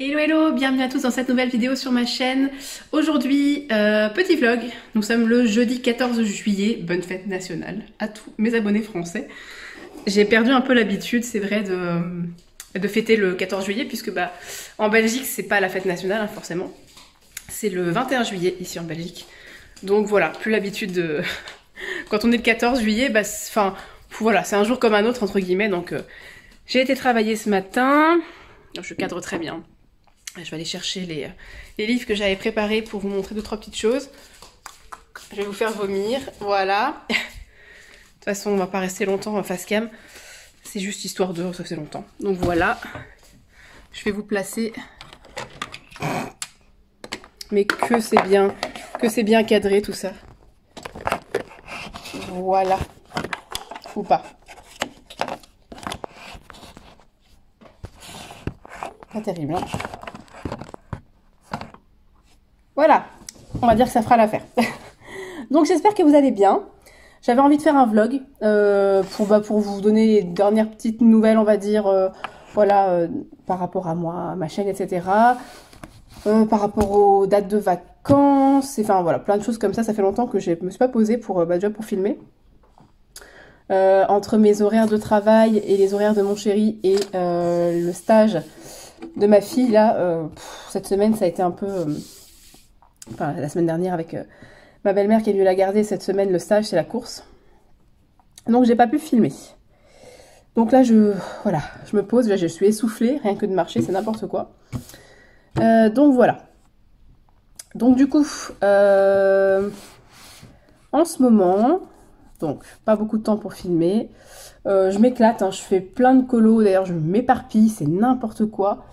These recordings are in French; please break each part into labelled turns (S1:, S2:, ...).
S1: Hello hello, bienvenue à tous dans cette nouvelle vidéo sur ma chaîne. Aujourd'hui, petit vlog, nous sommes le jeudi 14 juillet, bonne fête nationale à tous mes abonnés français. J'ai perdu un peu l'habitude, c'est vrai, de fêter le 14 juillet, puisque en Belgique, c'est pas la fête nationale, hein, forcément. C'est le 21 juillet ici en Belgique. Donc voilà, plus l'habitude de... Quand on est le 14 juillet, voilà, c'est un jour comme un autre, entre guillemets, donc j'ai été travailler ce matin. Je cadre très bien. Je vais aller chercher les livres que j'avais préparés pour vous montrer 2-3 petites choses. Je vais vous faire vomir, voilà. De toute façon, on va pas rester longtemps en face cam. C'est juste histoire de ça fait longtemps. Donc voilà. Je vais vous placer. Mais que c'est bien cadré tout ça. Voilà. Ou pas. Pas terrible, hein. Voilà, on va dire que ça fera l'affaire. Donc j'espère que vous allez bien. J'avais envie de faire un vlog pour vous donner les dernières petites nouvelles, on va dire, par rapport à moi, à ma chaîne, etc. Par rapport aux dates de vacances, enfin voilà, plein de choses comme ça. Ça fait longtemps que je me suis pas posée pour filmer. Entre mes horaires de travail et les horaires de mon chéri et le stage de ma fille, là, cette semaine, ça a été un peu... Enfin, la semaine dernière avec ma belle-mère qui est venue la garder. Cette semaine, le stage, c'est la course. Donc, j'ai pas pu filmer. Donc là, je me pose. Là, je suis essoufflée. Rien que de marcher, c'est n'importe quoi. Donc, voilà. Donc, du coup, en ce moment, donc, pas beaucoup de temps pour filmer. Je m'éclate, hein, je fais plein de colos. D'ailleurs, je m'éparpille, c'est n'importe quoi.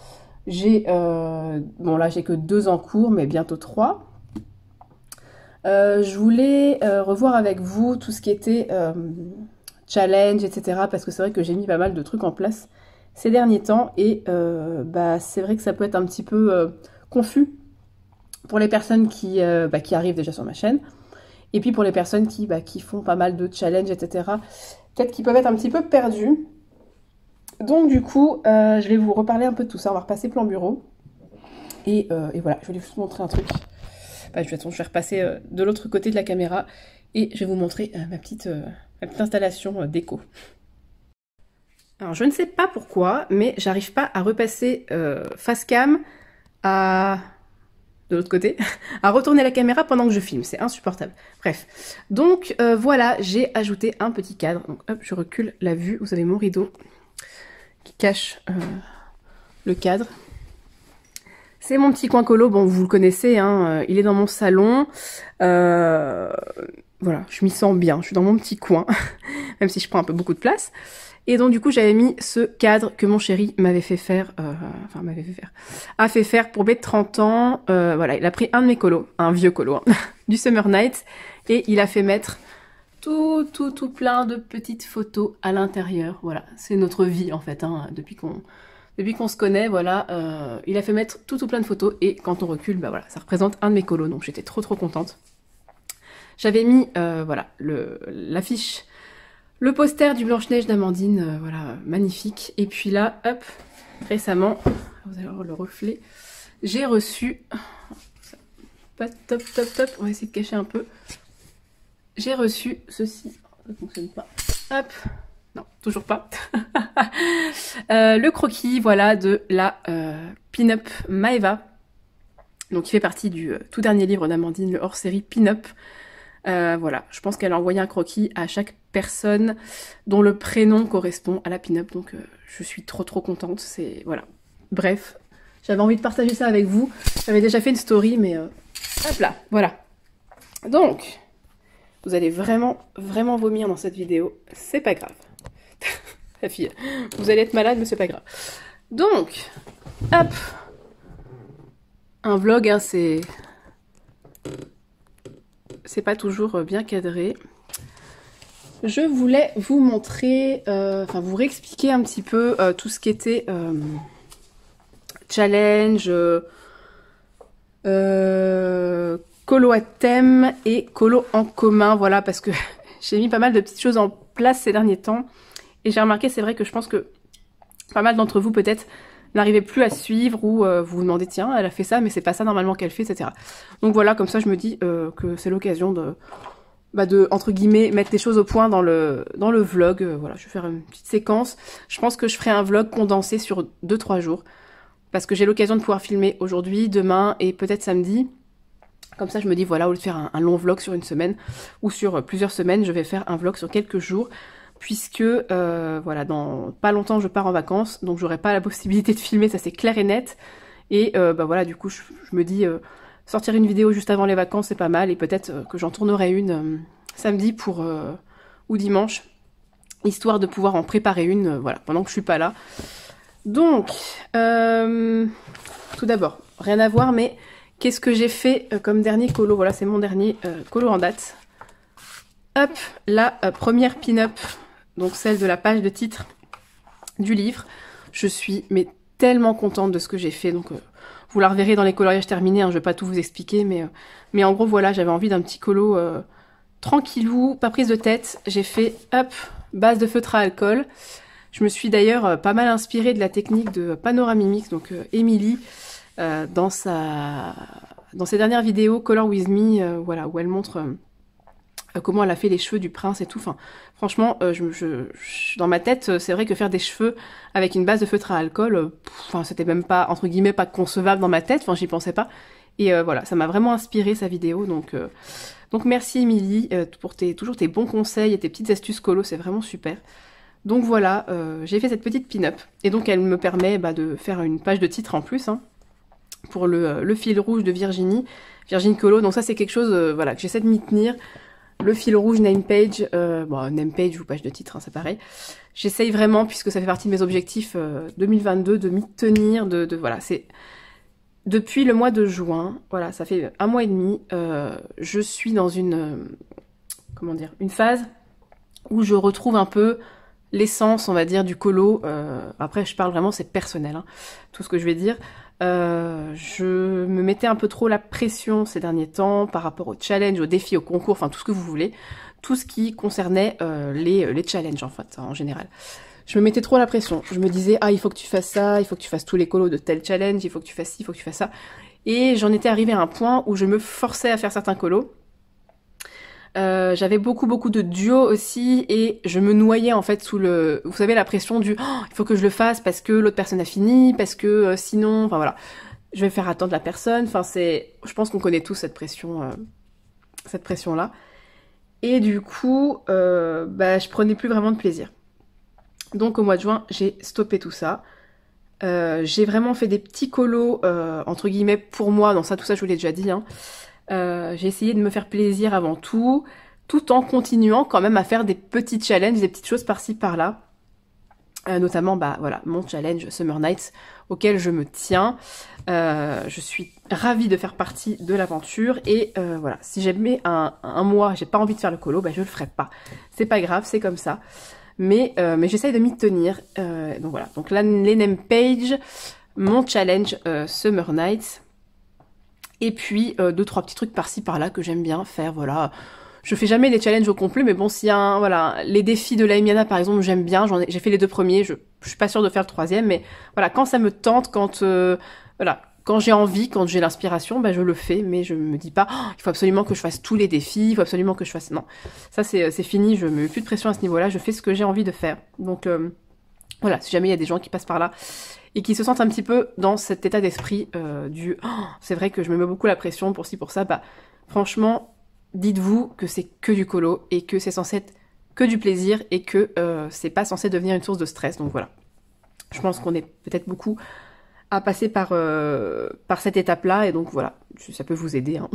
S1: Bon là j'ai que 2 en cours, mais bientôt 3. Je voulais revoir avec vous tout ce qui était challenge, etc. Parce que c'est vrai que j'ai mis pas mal de trucs en place ces derniers temps. Et c'est vrai que ça peut être un petit peu confus pour les personnes qui arrivent déjà sur ma chaîne. Et puis pour les personnes qui font pas mal de challenges, etc. Peut-être qu'ils peuvent être un petit peu perdus. Donc du coup, je vais vous reparler un peu de tout ça. On va repasser plan bureau. Et voilà, je vais vous montrer un truc. De toute façon, je vais repasser de l'autre côté de la caméra. Et je vais vous montrer ma petite installation déco. Alors, je ne sais pas pourquoi, mais j'arrive pas à repasser face cam de l'autre côté, à retourner la caméra pendant que je filme. C'est insupportable. Bref. Donc, voilà, j'ai ajouté un petit cadre. Donc, hop, je recule la vue. Vous avez mon rideau qui cache le cadre. C'est mon petit coin colo, bon vous le connaissez, hein, il est dans mon salon. Voilà, je m'y sens bien, je suis dans mon petit coin, même si je prends un peu beaucoup de place. Et donc du coup j'avais mis ce cadre que mon chéri m'avait fait faire, a fait faire pour mes 30 ans. Voilà, il a pris un de mes colos, un vieux colo, hein, du Summer Night, et il a fait mettre tout plein de petites photos à l'intérieur. Voilà, c'est notre vie en fait, hein, depuis qu'on se connaît, voilà. Il a fait mettre tout plein de photos et quand on recule, voilà, ça représente un de mes colos, donc j'étais trop contente. J'avais mis, voilà, l'affiche, le poster du Blanche-Neige d'Amandine, voilà, magnifique. Et puis là, hop, récemment, vous allez voir le reflet, j'ai reçu, pas top, on va essayer de cacher un peu. J'ai reçu ceci, ça ne fonctionne pas, hop, non, toujours pas, le croquis, voilà, de la Pin-Up Maeva, donc qui fait partie du tout dernier livre d'Amandine, le hors-série Pin-Up. Voilà, je pense qu'elle a envoyé un croquis à chaque personne dont le prénom correspond à la Pin-Up, donc je suis trop contente, c'est, voilà, bref, j'avais envie de partager ça avec vous, j'avais déjà fait une story, mais hop là, voilà, donc... Vous allez vraiment vomir dans cette vidéo. C'est pas grave. La fille, vous allez être malade, mais c'est pas grave. Donc, hop. Un vlog, hein, c'est pas toujours bien cadré. Je voulais vous montrer, vous réexpliquer un petit peu tout ce qui était challenge, colo à thème et colo en commun, voilà, parce que j'ai mis pas mal de petites choses en place ces derniers temps et j'ai remarqué, c'est vrai que je pense que pas mal d'entre vous peut-être n'arrivez plus à suivre ou vous vous demandez tiens elle a fait ça mais c'est pas ça normalement qu'elle fait, etc. Donc voilà, comme ça je me dis que c'est l'occasion de entre guillemets mettre les choses au point dans le vlog. Voilà, je vais faire une petite séquence. Je pense que je ferai un vlog condensé sur 2-3 jours parce que j'ai l'occasion de pouvoir filmer aujourd'hui, demain et peut-être samedi. Comme ça je me dis voilà, au lieu de faire un long vlog sur une semaine ou sur plusieurs semaines, je vais faire un vlog sur quelques jours. Puisque voilà, dans pas longtemps je pars en vacances, donc j'aurai pas la possibilité de filmer, ça c'est clair et net. Et voilà, du coup je me dis sortir une vidéo juste avant les vacances c'est pas mal, et peut-être que j'en tournerai une samedi ou dimanche, histoire de pouvoir en préparer une voilà, pendant que je suis pas là. Donc tout d'abord, rien à voir, mais qu'est-ce que j'ai fait comme dernier colo? Voilà, c'est mon dernier colo en date. Hop, la première pin-up, donc celle de la page de titre du livre. Je suis mais tellement contente de ce que j'ai fait, donc vous la reverrez dans les coloriages terminés, hein, je vais pas tout vous expliquer, mais en gros voilà, j'avais envie d'un petit colo tranquillou, pas prise de tête. J'ai fait hop, base de feutre à alcool. Je me suis d'ailleurs pas mal inspirée de la technique de Panoramimix, donc Émilie, dans ses dernières vidéos Color With Me, voilà, où elle montre comment elle a fait les cheveux du prince et tout. Enfin, franchement, dans ma tête, c'est vrai que faire des cheveux avec une base de feutre à alcool, enfin, c'était même pas, entre guillemets, pas concevable dans ma tête. Enfin, j'y pensais pas. Et voilà, ça m'a vraiment inspiré sa vidéo. Donc merci Émilie pour toujours tes bons conseils et tes petites astuces colo, c'est vraiment super. Donc voilà, j'ai fait cette petite pin-up. Et donc elle me permet de faire une page de titre en plus, hein, pour le fil rouge de Virginie Colo. Donc ça c'est quelque chose voilà, que j'essaie de m'y tenir. Le fil rouge name page, bon, name page ou page de titre, hein, c'est pareil. J'essaye vraiment, puisque ça fait partie de mes objectifs 2022, de m'y tenir, voilà, c'est depuis le mois de juin, voilà, ça fait 1 mois et demi, je suis dans une phase où je retrouve un peu l'essence, on va dire, du colo. Après, je parle vraiment, c'est personnel, hein, tout ce que je vais dire. Je me mettais un peu trop la pression ces derniers temps par rapport aux challenges, aux défis, aux concours, enfin tout ce que vous voulez, tout ce qui concernait les challenges en fait, en général. Je me mettais trop la pression, je me disais il faut que tu fasses ça, il faut que tu fasses tous les colos de tel challenge, il faut que tu fasses ci, il faut que tu fasses ça, et j'en étais arrivée à un point où je me forçais à faire certains colos. J'avais beaucoup de duos aussi, et je me noyais en fait sous vous savez, la pression du il faut que je le fasse parce que l'autre personne a fini, parce que sinon, enfin voilà, je vais faire attendre la personne. Enfin je pense qu'on connaît tous cette pression là. Et du coup, je prenais plus vraiment de plaisir. Donc au mois de juin, j'ai stoppé tout ça. J'ai vraiment fait des petits colos entre guillemets pour moi. Dans ça, tout ça, je vous l'ai déjà dit, hein. J'ai essayé de me faire plaisir avant tout en continuant quand même à faire des petits challenges, des petites choses par-ci par-là. Notamment, voilà, mon challenge Summer Nights, auquel je me tiens. Je suis ravie de faire partie de l'aventure, et voilà, si jamais un mois, j'ai pas envie de faire le colo, je le ferai pas. C'est pas grave, c'est comme ça. Mais j'essaye de m'y tenir. Donc voilà, donc là, les name pages, mon challenge Summer Nights, et puis 2-3 petits trucs par-ci par-là que j'aime bien faire, voilà. Je fais jamais les challenges au complet, mais bon, s'il y a voilà, les défis de la Emiana par exemple, j'aime bien, j'ai fait les 2 premiers, je suis pas sûre de faire le 3e, mais voilà, quand ça me tente, quand voilà, quand j'ai envie, quand j'ai l'inspiration, je le fais, mais je me dis pas il faut absolument que je fasse tous les défis, il faut absolument que je fasse... Non, ça c'est fini, je me mets plus de pression à ce niveau-là, je fais ce que j'ai envie de faire. Donc voilà, si jamais il y a des gens qui passent par là et qui se sentent un petit peu dans cet état d'esprit c'est vrai que je me mets beaucoup la pression pour ci, pour ça, franchement, dites-vous que c'est que du colo et que c'est censé être que du plaisir et que c'est pas censé devenir une source de stress. Donc voilà, je pense qu'on est peut-être beaucoup à passer par cette étape-là, et donc voilà, ça peut vous aider, hein.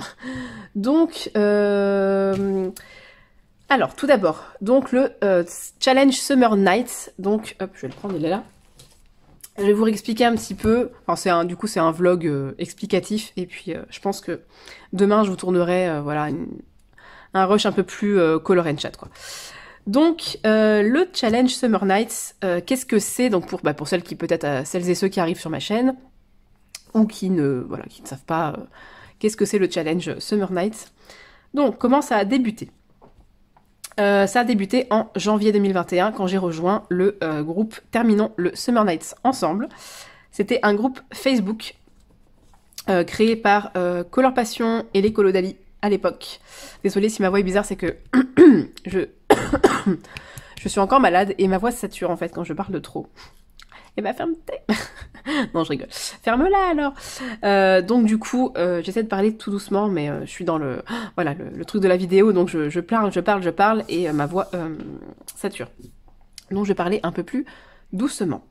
S1: Donc, alors tout d'abord, donc le challenge Summer Nights, donc hop, je vais le prendre, il est là. Je vais vous expliquer un petit peu, enfin du coup c'est un vlog explicatif, et puis je pense que demain je vous tournerai voilà, un rush un peu plus color and chat, quoi. Donc le challenge Summer Nights, qu'est-ce que c'est? Donc pour celles et ceux qui arrivent sur ma chaîne, ou qui ne savent pas qu'est-ce que c'est le challenge Summer Nights. Donc comment ça a débuté? Ça a débuté en janvier 2021 quand j'ai rejoint le groupe Terminons le Summer Nights ensemble. C'était un groupe Facebook créé par Color Passion et les Colodali à l'époque. Désolée si ma voix est bizarre, c'est que je... je suis encore malade et ma voix se sature en fait quand je parle de trop. Eh ben ferme-toi. Non, je rigole. Ferme-la alors. Donc du coup, j'essaie de parler tout doucement, mais je suis dans le voilà le truc de la vidéo, donc je parle et ma voix sature. Donc je vais parler un peu plus doucement.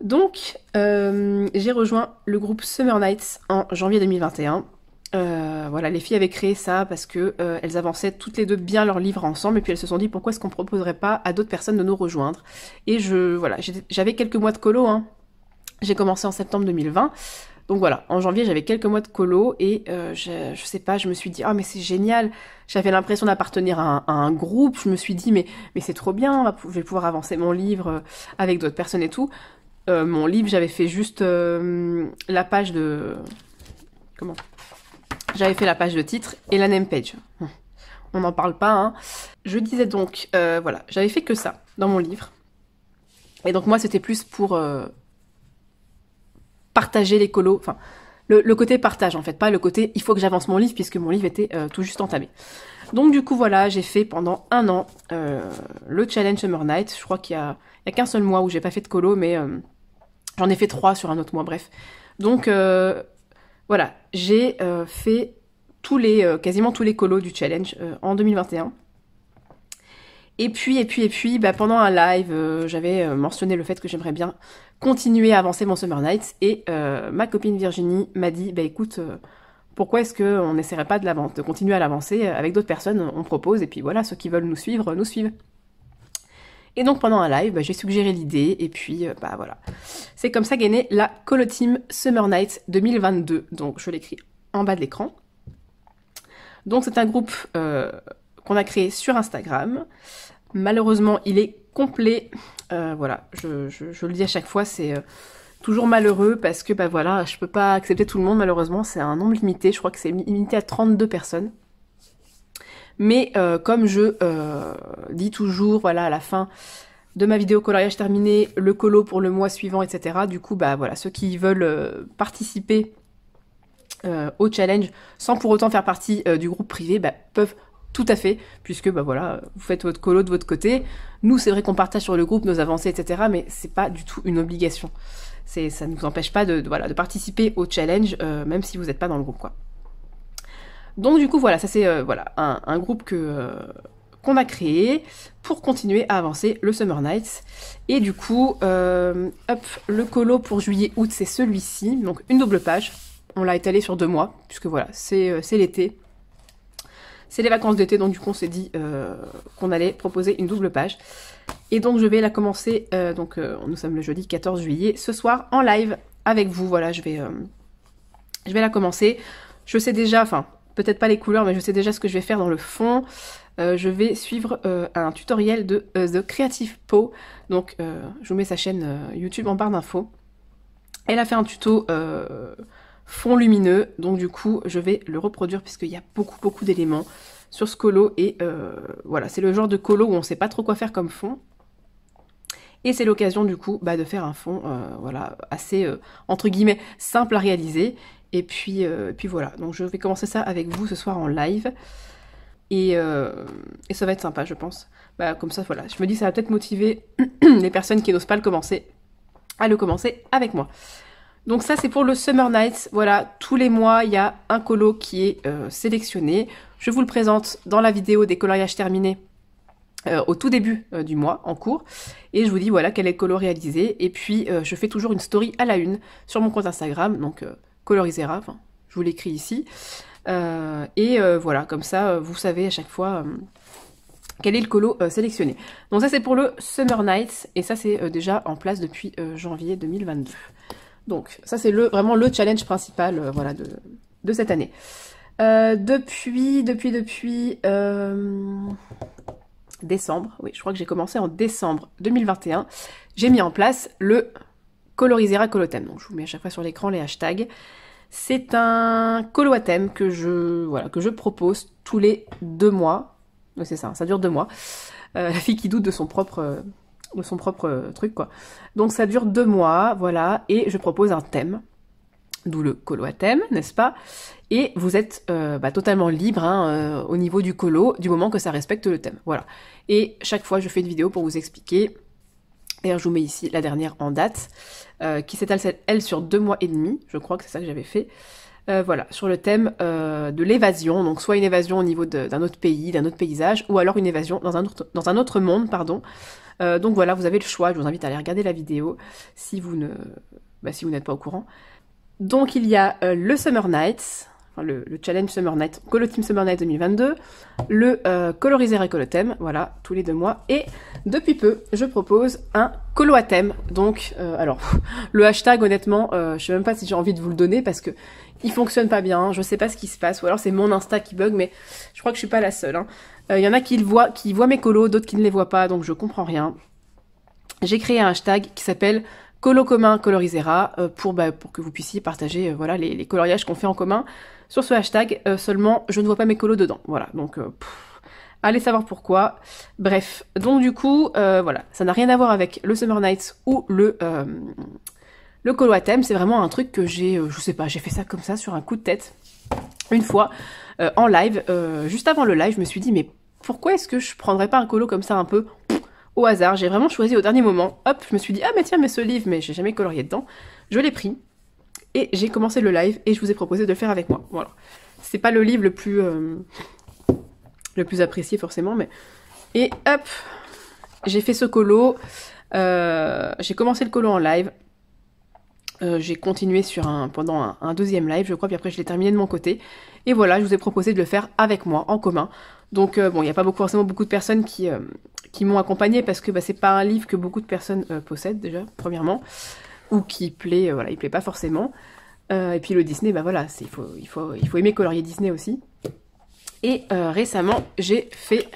S1: Donc j'ai rejoint le groupe Summer Nights en janvier 2021. Voilà, les filles avaient créé ça parce que elles avançaient toutes les deux bien leurs livres ensemble et puis elles se sont dit pourquoi est-ce qu'on proposerait pas à d'autres personnes de nous rejoindre. Et voilà, j'avais quelques mois de colo, hein. J'ai commencé en septembre 2020, donc voilà, en janvier j'avais quelques mois de colo et je sais pas, je me suis dit ah mais c'est génial, j'avais l'impression d'appartenir à un groupe, je me suis dit mais c'est trop bien, je vais pouvoir avancer mon livre avec d'autres personnes et tout. Mon livre, j'avais fait juste la page de... Comment ? J'avais fait la page de titre et la name page. On n'en parle pas, hein. Je disais donc, voilà, j'avais fait que ça dans mon livre. Et donc moi, c'était plus pour partager les colos. Enfin, le côté partage, en fait. Pas le côté, il faut que j'avance mon livre, puisque mon livre était tout juste entamé. Donc du coup, voilà, j'ai fait pendant 1 an le challenge Summer Night. Je crois qu'il y a qu'un seul mois où j'ai pas fait de colo, mais j'en ai fait 3 sur un autre mois, bref. Donc... voilà, j'ai fait quasiment tous les colos du challenge en 2021. Et puis, bah, pendant un live, j'avais mentionné le fait que j'aimerais bien continuer à avancer mon Summer Nights. Et ma copine Virginie m'a dit, bah écoute, pourquoi est-ce qu'on n'essaierait pas de continuer à l'avancer avec d'autres personnes, on propose, et puis voilà, ceux qui veulent nous suivre, nous suivent. Et donc pendant un live, bah, j'ai suggéré l'idée, et puis bah voilà. C'est comme ça qu'est née la Colo Team Summer Nights 2022. Donc je l'écris en bas de l'écran. Donc c'est un groupe qu'on a créé sur Instagram. Malheureusement, il est complet. Voilà, je le dis à chaque fois, c'est toujours malheureux parce que bah voilà, je peux pas accepter tout le monde malheureusement. C'est un nombre limité, je crois que c'est limité à 32 personnes. Mais comme je dis toujours, voilà, à la fin de ma vidéo coloriage terminée, le colo pour le mois suivant, etc. Du coup, bah voilà, ceux qui veulent participer au challenge sans pour autant faire partie du groupe privé, bah, peuvent tout à fait, puisque bah voilà, vous faites votre colo de votre côté. Nous, c'est vrai qu'on partage sur le groupe nos avancées, etc. Mais c'est pas du tout une obligation. Ça ne nous empêche pas de participer au challenge, même si vous n'êtes pas dans le groupe, quoi. Donc du coup voilà, ça c'est voilà, un groupe qu'on a créé pour continuer à avancer le Summer Nights. Et du coup, hop, le colo pour juillet-août, c'est celui-ci, donc une double page. On l'a étalé sur 2 mois, puisque voilà, c'est l'été. C'est les vacances d'été, donc du coup on s'est dit qu'on allait proposer une double page. Et donc je vais la commencer, nous sommes le jeudi 14 juillet, ce soir en live avec vous. Voilà, je vais la commencer. Je sais déjà, enfin... peut-être pas les couleurs, mais je sais déjà ce que je vais faire dans le fond. Je vais suivre un tutoriel de The Creative Po. Donc, je vous mets sa chaîne YouTube en barre d'infos. Elle a fait un tuto fond lumineux. Donc, du coup, je vais le reproduire puisqu'il y a beaucoup d'éléments sur ce colo. Et voilà, c'est le genre de colo où on sait pas trop quoi faire comme fond. Et c'est l'occasion, du coup, bah, de faire un fond voilà, assez, entre guillemets, simple à réaliser. Et puis voilà, donc je vais commencer ça avec vous ce soir en live. Et ça va être sympa, je pense. Bah, comme ça, voilà, je me dis ça va peut-être motiver les personnes qui n'osent pas le commencer à le commencer avec moi. Donc ça, c'est pour le Summer Nights. Voilà, tous les mois, il y a un colo qui est sélectionné. Je vous le présente dans la vidéo des coloriages terminés au tout début du mois en cours. Et je vous dis, voilà, quel est le colo réalisé. Et puis, je fais toujours une story à la une sur mon compte Instagram, donc... Colorisera, enfin, je vous l'écris ici. Voilà, comme ça, vous savez à chaque fois quel est le colo sélectionné. Donc ça, c'est pour le Summer Nights, et ça, c'est déjà en place depuis janvier 2022. Donc, ça, c'est vraiment le challenge principal voilà, de cette année. Depuis décembre, oui, je crois que j'ai commencé en décembre 2021, j'ai mis en place le Colorisera Colothème. Donc je vous mets à chaque fois sur l'écran les hashtags. C'est un colo à thème que je propose tous les 2 mois. C'est ça, ça dure 2 mois. La fille qui doute de son propre de son propre truc, quoi. Donc ça dure 2 mois, voilà, et je propose un thème, d'où le colo à thème, n'est-ce pas? Et vous êtes totalement libre hein, au niveau du colo, du moment que ça respecte le thème, voilà. Et chaque fois, je fais une vidéo pour vous expliquer. D'ailleurs, je vous mets ici la dernière en date, qui s'étale, elle, sur 2 mois et demi, je crois que c'est ça que j'avais fait. Voilà, sur le thème de l'évasion, donc soit une évasion au niveau d'un autre pays, d'un autre paysage, ou alors une évasion dans un autre monde, pardon. Donc voilà, vous avez le choix, je vous invite à aller regarder la vidéo si vous n'êtes pas au courant. Donc il y a le Summer Nights, enfin, le challenge Summer Night, Colo Team Summer Night 2022, le Colorisera Colo Thème, voilà, tous les 2 mois, et depuis peu, je propose un colo à thème, donc, alors, le hashtag, honnêtement, je sais même pas si j'ai envie de vous le donner, parce que il fonctionne pas bien, je sais pas ce qui se passe, ou alors c'est mon Insta qui bug, mais je crois que je suis pas la seule, hein. Y en a qui voient mes colos, d'autres qui ne les voient pas, donc je comprends rien. J'ai créé un hashtag qui s'appelle Colo commun Colorisera pour que vous puissiez partager voilà les coloriages qu'on fait en commun sur ce hashtag. Seulement, je ne vois pas mes colos dedans. Voilà, donc allez savoir pourquoi. Bref, donc du coup, voilà, ça n'a rien à voir avec le Summer Nights ou le colo à thème. C'est vraiment un truc que je sais pas, j'ai fait ça comme ça sur un coup de tête une fois en live. Juste avant le live, je me suis dit mais pourquoi est-ce que je prendrais pas un colo comme ça un peu au hasard? J'ai vraiment choisi au dernier moment. Hop, je me suis dit, ah mais tiens, mais ce livre, mais j'ai jamais colorié dedans. Je l'ai pris et j'ai commencé le live et je vous ai proposé de le faire avec moi. Voilà. C'est pas le livre le plus apprécié forcément, mais... Et hop, j'ai fait ce colo. J'ai commencé le colo en live. J'ai continué pendant un deuxième live, je crois, puis après je l'ai terminé de mon côté. Et voilà, je vous ai proposé de le faire avec moi, en commun. Donc bon, il n'y a pas forcément beaucoup de personnes qui m'ont accompagné parce que c'est pas un livre que beaucoup de personnes possèdent déjà, premièrement, ou qui plaît, voilà, il plaît pas forcément. Et puis le Disney, voilà, il faut aimer colorier Disney aussi. Et récemment, j'ai fait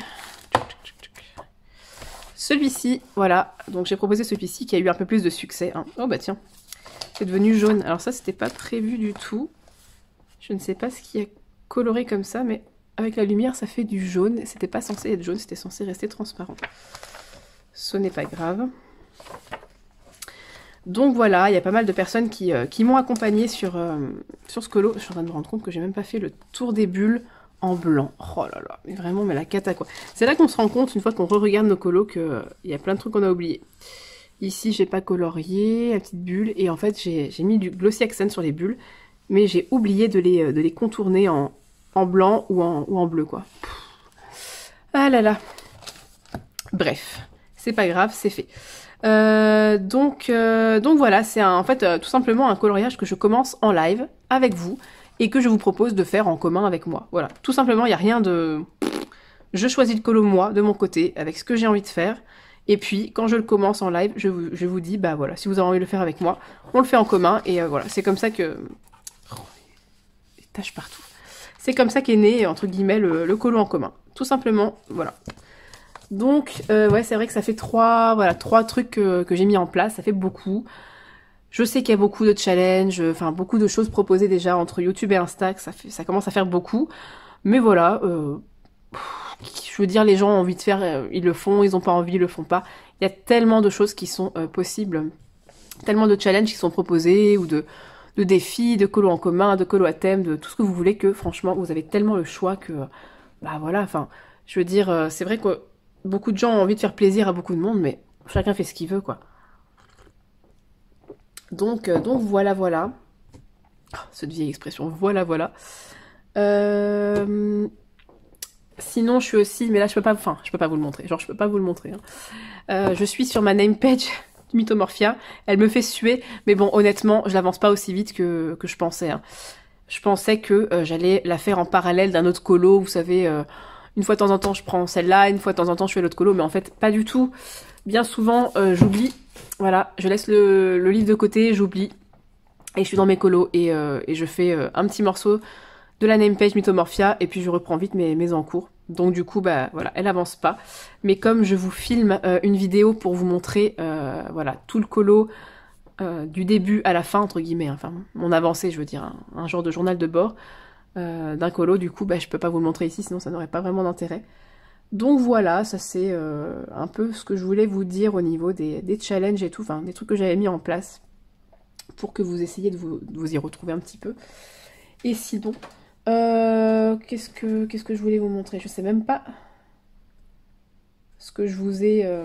S1: celui-ci, voilà. Donc j'ai proposé celui-ci qui a eu un peu plus de succès. Hein. Oh bah tiens, c'est devenu jaune. Alors ça, c'était pas prévu du tout. Je ne sais pas ce qui a coloré comme ça, mais avec la lumière, ça fait du jaune. C'était pas censé être jaune, c'était censé rester transparent. Ce n'est pas grave. Donc voilà, il y a pas mal de personnes qui m'ont accompagné sur ce colo. Je suis en train de me rendre compte que j'ai même pas fait le tour des bulles en blanc. Oh là là, mais vraiment, mais la cata quoi. C'est là qu'on se rend compte, une fois qu'on re-regarde nos colos, qu'il y a plein de trucs qu'on a oubliés. Ici, j'ai pas colorié, la petite bulle, et en fait, j'ai mis du glossy accent sur les bulles, mais j'ai oublié de les contourner en blanc ou en bleu, quoi. Ah là là. Bref, c'est pas grave, c'est fait. Donc voilà, c'est en fait tout simplement un coloriage que je commence en live avec vous et que je vous propose de faire en commun avec moi. Voilà, tout simplement, il n'y a rien de... Je choisis le colo moi, de mon côté, avec ce que j'ai envie de faire. Et puis, quand je le commence en live, je vous dis, bah voilà, si vous avez envie de le faire avec moi, on le fait en commun. Et voilà, c'est comme ça que... Oh, des taches partout. C'est comme ça qu'est né, entre guillemets, le colo en commun. Tout simplement, voilà. Donc, ouais, c'est vrai que ça fait trois trucs que j'ai mis en place. Ça fait beaucoup. Je sais qu'il y a beaucoup de challenges, enfin, beaucoup de choses proposées déjà entre YouTube et Insta. Ça commence à faire beaucoup. Mais voilà... je veux dire, les gens ont envie de faire, ils le font, ils n'ont pas envie, ils le font pas. Il y a tellement de choses qui sont possibles, tellement de challenges qui sont proposés, ou de défis, de colo en commun, de colo à thème, de tout ce que vous voulez, que franchement, vous avez tellement le choix que, bah voilà, enfin, je veux dire, c'est vrai que beaucoup de gens ont envie de faire plaisir à beaucoup de monde, mais chacun fait ce qu'il veut, quoi. Donc voilà, voilà. Oh, cette vieille expression, voilà, voilà. Sinon, je suis aussi, mais là, je peux pas vous le montrer. Genre, je peux pas vous le montrer. Hein. Je suis sur ma name page Mythomorphia. Elle me fait suer, mais bon, honnêtement, je l'avance pas aussi vite que je pensais. Hein. Je pensais que j'allais la faire en parallèle d'un autre colo. Vous savez, une fois de temps en temps, je prends celle-là, une fois de temps en temps, je fais l'autre colo, mais en fait, pas du tout. Bien souvent, j'oublie. Voilà, je laisse le livre de côté, j'oublie, et je suis dans mes colos et je fais un petit morceau de la name page Mythomorphia, et puis je reprends vite mes encours. Donc du coup, bah voilà, elle avance pas. Mais comme je vous filme une vidéo pour vous montrer, voilà, tout le colo du début à la fin, entre guillemets, enfin, mon avancée, je veux dire, un genre de journal de bord d'un colo, du coup, bah je peux pas vous le montrer ici, sinon ça n'aurait pas vraiment d'intérêt. Donc voilà, ça c'est un peu ce que je voulais vous dire au niveau des challenges et tout, enfin des trucs que j'avais mis en place pour que vous essayiez de vous y retrouver un petit peu. Et sinon, qu'est-ce que je voulais vous montrer? Je sais même pas ce que je vous ai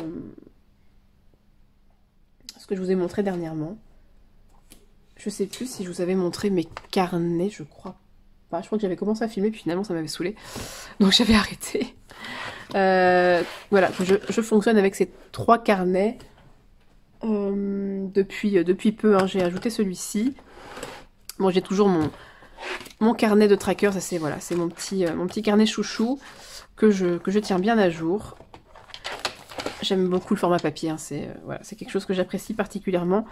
S1: montré dernièrement. Je sais plus si je vous avais montré mes carnets, je crois pas. Je crois que j'avais commencé à filmer, puis finalement ça m'avait saoulé. Donc j'avais arrêté. Voilà, je fonctionne avec ces 3 carnets depuis peu. Hein, j'ai ajouté celui-ci. Bon, j'ai toujours mon carnet de tracker. Ça c'est voilà, c'est mon petit carnet chouchou que je tiens bien à jour. J'aime beaucoup le format papier. Hein, voilà, c'est quelque chose que j'apprécie particulièrement.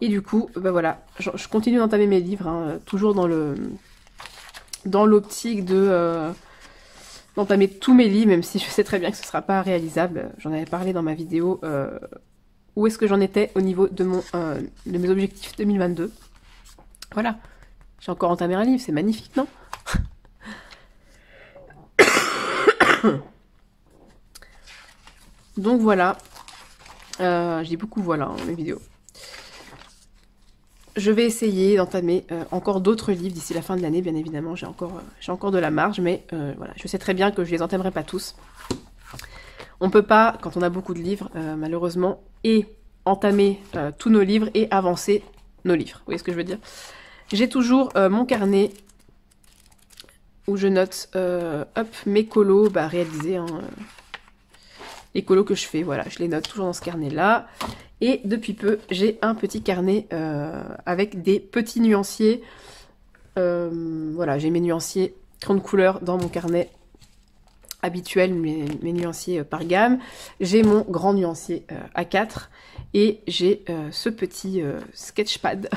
S1: Et du coup, bah voilà, je continue d'entamer mes livres, hein, toujours dans l'optique d'entamer tous mes livres, même si je sais très bien que ce ne sera pas réalisable. J'en avais parlé dans ma vidéo où est-ce que j'en étais au niveau de mes objectifs 2022. Voilà, j'ai encore entamé un livre, c'est magnifique, non? Donc voilà, je dis beaucoup voilà dans mes vidéos. Je vais essayer d'entamer encore d'autres livres d'ici la fin de l'année, bien évidemment. J'ai encore de la marge, mais voilà, je sais très bien que je les entamerai pas tous. On peut pas, quand on a beaucoup de livres, malheureusement, et entamer tous nos livres et avancer nos livres. Vous voyez ce que je veux dire? J'ai toujours mon carnet où je note mes colos réalisés. Hein, les colos que je fais, voilà, je les note toujours dans ce carnet-là. Et depuis peu, j'ai un petit carnet avec des petits nuanciers. Voilà, j'ai mes nuanciers 30 couleurs dans mon carnet habituel, mes nuanciers par gamme. J'ai mon grand nuancier A4 et j'ai ce petit sketchpad.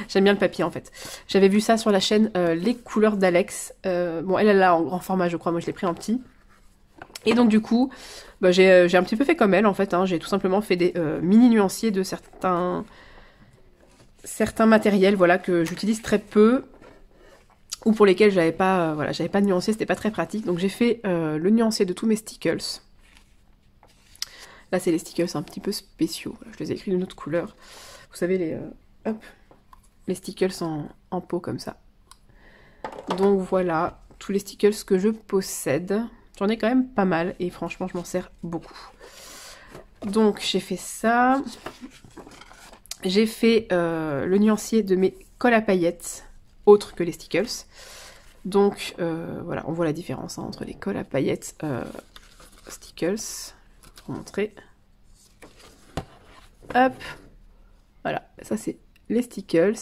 S1: J'aime bien le papier en fait. J'avais vu ça sur la chaîne Les Couleurs d'Alex. Bon, elle l'a en grand format, je crois. Moi, je l'ai pris en petit. Et donc du coup, bah, j'ai un petit peu fait comme elle en fait, hein. J'ai tout simplement fait des mini nuanciers de certains matériels, voilà, que j'utilise très peu ou pour lesquels j'avais pas de nuancier, c'était pas très pratique. Donc j'ai fait le nuancier de tous mes stickers. Là c'est les stickers un petit peu spéciaux, voilà, je les ai écrits d'une autre couleur. Vous savez les stickers en pot comme ça. Donc voilà, tous les stickers que je possède. J'en ai quand même pas mal et franchement je m'en sers beaucoup. Donc j'ai fait ça. J'ai fait le nuancier de mes cols à paillettes autres que les stickers. Donc voilà, on voit la différence hein, entre les cols à paillettes stickers. Pour montrer. Hop. Voilà, ça c'est les stickers.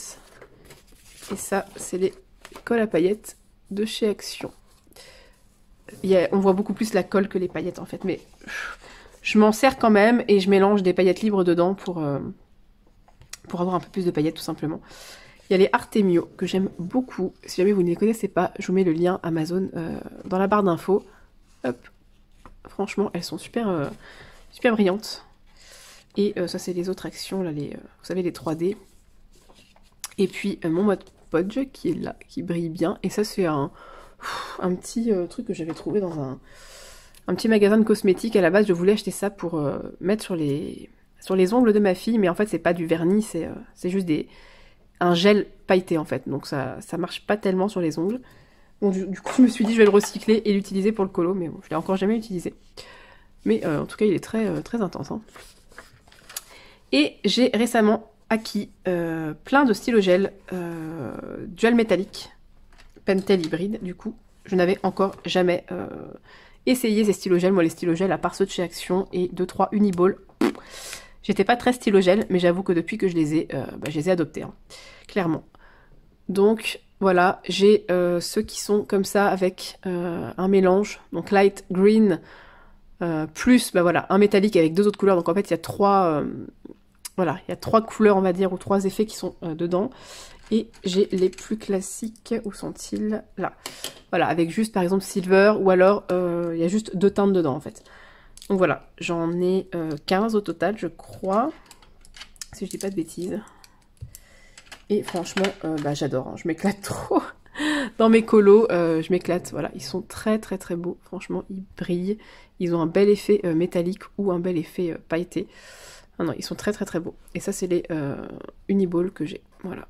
S1: Et ça c'est les cols à paillettes de chez Action. On voit beaucoup plus la colle que les paillettes en fait, mais je m'en sers quand même et je mélange des paillettes libres dedans pour avoir un peu plus de paillettes tout simplement. Il y a les Artemio que j'aime beaucoup. Si jamais vous ne les connaissez pas, je vous mets le lien Amazon dans la barre d'infos. Hop, franchement elles sont super brillantes. Et ça c'est les autres actions là, vous savez les 3D. Et puis mon mode Podge qui est là, qui brille bien. Et ça c'est un petit truc que j'avais trouvé dans un petit magasin de cosmétiques. À la base je voulais acheter ça pour mettre sur les ongles de ma fille, mais en fait c'est pas du vernis, c'est juste un gel pailleté en fait, donc ça marche pas tellement sur les ongles. Bon, du coup je me suis dit je vais le recycler et l'utiliser pour le colo, mais bon je l'ai encore jamais utilisé. Mais en tout cas il est très intense. Hein. Et j'ai récemment acquis plein de stylos gel dual métallique. Pentel hybride, du coup, je n'avais encore jamais essayé ces stylos gel. Moi, les stylos gel, à part ceux de chez Action et 2-3 Uniball, j'étais pas très stylo gel, mais j'avoue que depuis que je les ai adoptés, hein, clairement. Donc, voilà, j'ai ceux qui sont comme ça avec un mélange, donc light green, plus, voilà, un métallique avec 2 autres couleurs. Donc, en fait, il y a 3 couleurs, on va dire, ou 3 effets qui sont dedans. Et j'ai les plus classiques, où sont-ils? Là. Voilà, avec juste par exemple silver, ou alors il y a juste 2 teintes dedans en fait. Donc voilà, j'en ai 15 au total, je crois, si je dis pas de bêtises. Et franchement, j'adore, hein, je m'éclate trop dans mes colos, je m'éclate. Voilà, ils sont très très très beaux. Franchement, ils brillent. Ils ont un bel effet métallique ou un bel effet pailleté. Ah non, ils sont très très très beaux. Et ça, c'est les Uniball que j'ai. Voilà.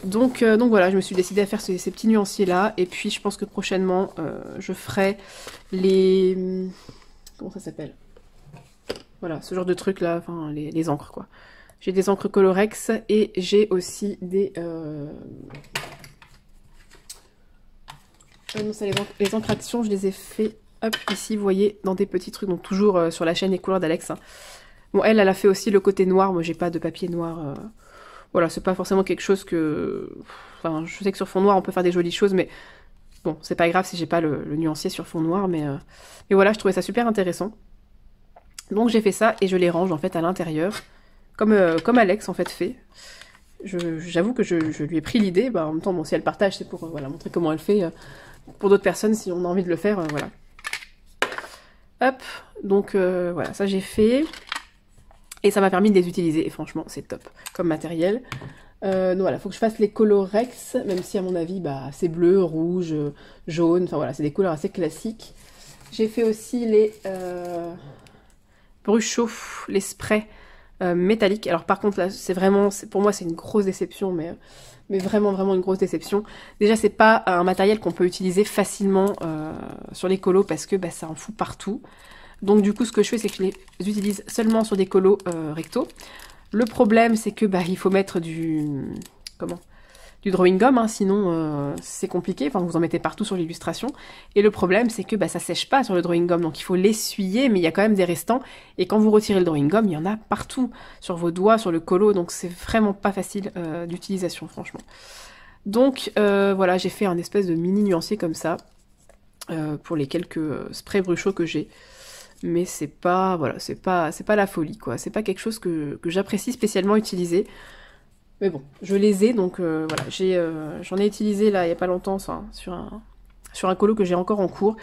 S1: Donc voilà, je me suis décidée à faire ces petits nuanciers là. Et puis je pense que prochainement, je ferai les... Comment ça s'appelle? Voilà, ce genre de trucs là, enfin les encres quoi. J'ai des encres Colorex et j'ai aussi des... non, ça, les encres Action, je les ai fait, hop, ici, vous voyez, dans des petits trucs, donc toujours sur la chaîne Les Couleurs d'Alex. Hein. Bon, elle a fait aussi le côté noir, moi j'ai pas de papier noir. Voilà, c'est pas forcément quelque chose que... Enfin, je sais que sur fond noir, on peut faire des jolies choses, mais bon, c'est pas grave si j'ai pas le nuancier sur fond noir, mais voilà, je trouvais ça super intéressant. Donc j'ai fait ça et je les range en fait à l'intérieur, comme Alex en fait fait. J'avoue que je lui ai pris l'idée, bah, en même temps, bon, si elle partage, c'est pour voilà, montrer comment elle fait pour d'autres personnes, si on a envie de le faire, voilà. Hop, donc voilà, ça j'ai fait. Et ça m'a permis de les utiliser, et franchement, c'est top comme matériel. Donc voilà, faut que je fasse les Colorex, même si à mon avis, bah, c'est bleu, rouge, jaune, enfin voilà, c'est des couleurs assez classiques. J'ai fait aussi les Bruchot, les sprays métalliques. Alors par contre, là, c'est vraiment, pour moi, c'est une grosse déception, mais vraiment, vraiment une grosse déception. Déjà, c'est pas un matériel qu'on peut utiliser facilement sur les colos, parce que bah, ça en fout partout. Donc du coup, ce que je fais, c'est que je les utilise seulement sur des colos recto. Le problème, c'est que bah, il faut mettre du drawing gum, hein, sinon c'est compliqué. Enfin, vous en mettez partout sur l'illustration. Et le problème, c'est que bah, ça sèche pas sur le drawing gum, donc il faut l'essuyer, mais il y a quand même des restants. Et quand vous retirez le drawing gum, il y en a partout, sur vos doigts, sur le colo, donc c'est vraiment pas facile d'utilisation, franchement. Donc voilà, j'ai fait un espèce de mini nuancier comme ça pour les quelques sprays Bruchot que j'ai. Mais c'est pas, voilà, c'est pas la folie, quoi. C'est pas quelque chose que j'apprécie spécialement utiliser. Mais bon, je les ai, donc voilà. J'en ai utilisé, là, il y a pas longtemps, enfin, sur un colo que j'ai encore en cours.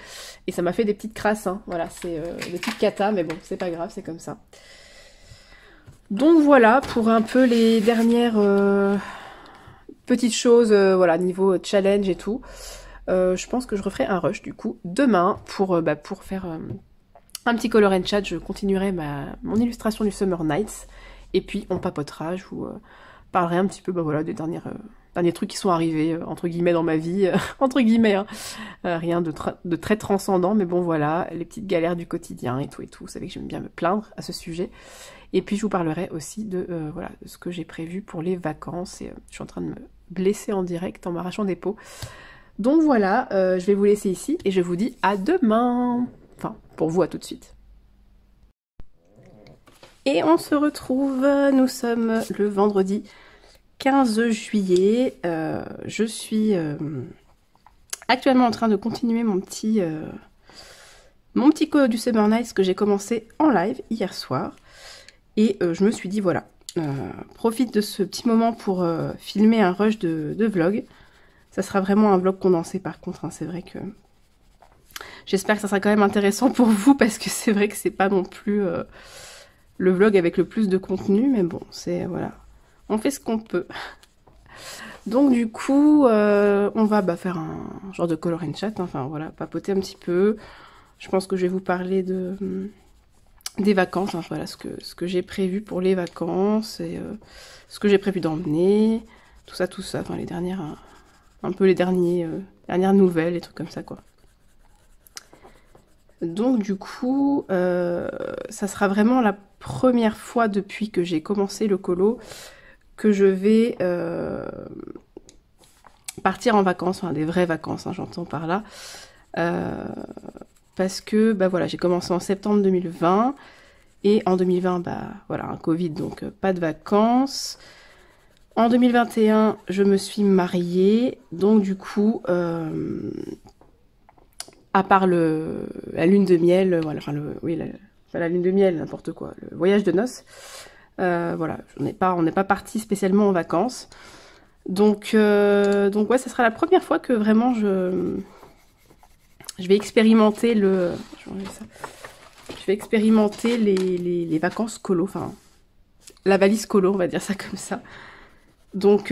S1: Et ça m'a fait des petites crasses, hein. Voilà, c'est des petites catas, mais bon, c'est pas grave, c'est comme ça. Donc voilà, pour un peu les dernières petites choses, voilà, niveau challenge et tout. Je pense que je referai un rush, du coup, demain, pour faire... un petit color and chat, je continuerai mon illustration du Summer Nights. Et puis on papotera, je vous parlerai un petit peu voilà, des derniers trucs qui sont arrivés, entre guillemets, dans ma vie. Entre guillemets, hein. Rien de très transcendant, mais bon voilà, les petites galères du quotidien et tout. Vous savez que j'aime bien me plaindre à ce sujet. Et puis je vous parlerai aussi de ce que j'ai prévu pour les vacances. Et je suis en train de me blesser en direct en m'arrachant des peaux. Donc voilà, je vais vous laisser ici et je vous dis à demain. Enfin, pour vous, à tout de suite. Et on se retrouve, nous sommes le vendredi 15 juillet. Je suis actuellement en train de continuer mon petit colo du Summer Nights que j'ai commencé en live hier soir. Et je me suis dit, voilà, profite de ce petit moment pour filmer un rush de vlog. Ça sera vraiment un vlog condensé par contre, hein, c'est vrai que... J'espère que ça sera quand même intéressant pour vous parce que c'est vrai que c'est pas non plus le vlog avec le plus de contenu, mais bon, c'est voilà, on fait ce qu'on peut. Donc du coup, on va faire un genre de color and chat, hein, enfin voilà, papoter un petit peu. Je pense que je vais vous parler des vacances, hein, voilà ce que j'ai prévu pour les vacances et ce que j'ai prévu d'emmener, tout ça, enfin les dernières, un peu les dernières nouvelles, les trucs comme ça quoi. Donc du coup, ça sera vraiment la première fois depuis que j'ai commencé le colo que je vais partir en vacances, enfin des vraies vacances, hein, j'entends par là. Parce que voilà, j'ai commencé en septembre 2020 et en 2020, voilà, un Covid, donc pas de vacances. En 2021, je me suis mariée, donc du coup... à part la lune de miel, voilà, enfin la lune de miel, n'importe quoi, le voyage de noces, voilà, on n'est pas parti spécialement en vacances. Donc ouais, ça sera la première fois que vraiment je vais expérimenter je vais expérimenter les vacances colo, enfin la valise colo, on va dire ça comme ça. Donc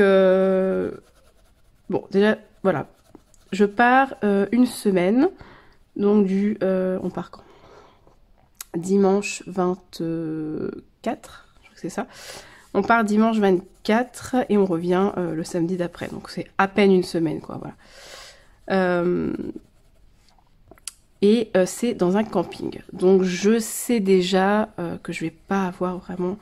S1: bon, déjà voilà, je pars une semaine, donc on part quand? Dimanche 24, je crois que c'est ça. On part dimanche 24 et on revient le samedi d'après, donc c'est à peine une semaine, quoi, voilà. Et c'est dans un camping, donc je sais déjà que je vais pas avoir vraiment...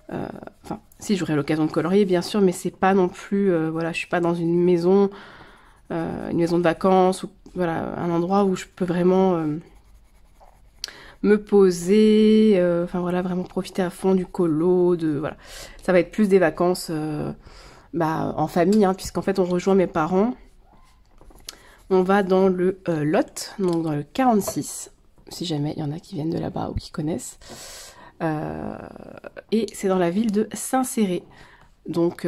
S1: Enfin, si j'aurai l'occasion de colorier, bien sûr, mais c'est pas non plus... voilà, je suis pas dans une maison de vacances, ou voilà, un endroit où je peux vraiment me poser, enfin voilà, vraiment profiter à fond du colo, voilà. Ça va être plus des vacances en famille, hein, puisqu'en fait on rejoint mes parents. On va dans le Lot, donc dans le 46, si jamais il y en a qui viennent de là-bas ou qui connaissent. Et c'est dans la ville de Saint-Céré. Donc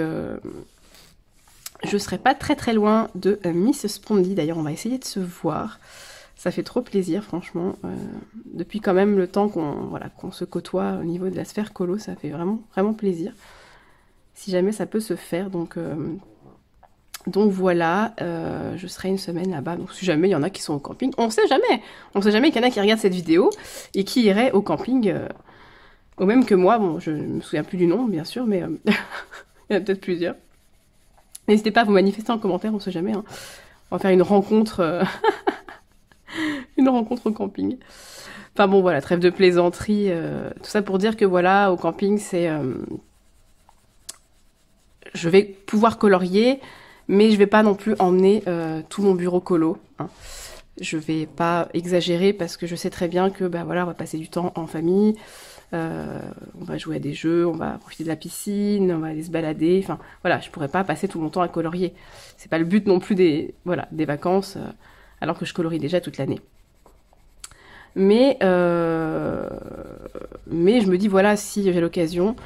S1: je serai pas très très loin de Miss Spondy. D'ailleurs, on va essayer de se voir. Ça fait trop plaisir, franchement. Depuis quand même le temps qu'on se côtoie au niveau de la sphère colo, ça fait vraiment, vraiment plaisir. Si jamais ça peut se faire, donc voilà, je serai une semaine là-bas. Donc si jamais il y en a qui sont au camping, on sait jamais qu'il y en a qui regardent cette vidéo et qui iraient au camping, au même que moi. Bon, je me souviens plus du nom, bien sûr, mais il y en a peut-être plusieurs. N'hésitez pas à vous manifester en commentaire, on sait jamais. Hein. On va faire une rencontre... une rencontre au camping. Enfin bon, voilà, trêve de plaisanterie. Tout ça pour dire que voilà, au camping, c'est... je vais pouvoir colorier, mais je vais pas non plus emmener tout mon bureau colo. Hein. Je vais pas exagérer parce que je sais très bien que, voilà, on va passer du temps en famille. On va jouer à des jeux, on va profiter de la piscine, on va aller se balader. Enfin, voilà, je pourrais pas passer tout mon temps à colorier. C'est pas le but non plus des vacances, alors que je colorie déjà toute l'année. Mais je me dis, voilà, si j'ai l'occasion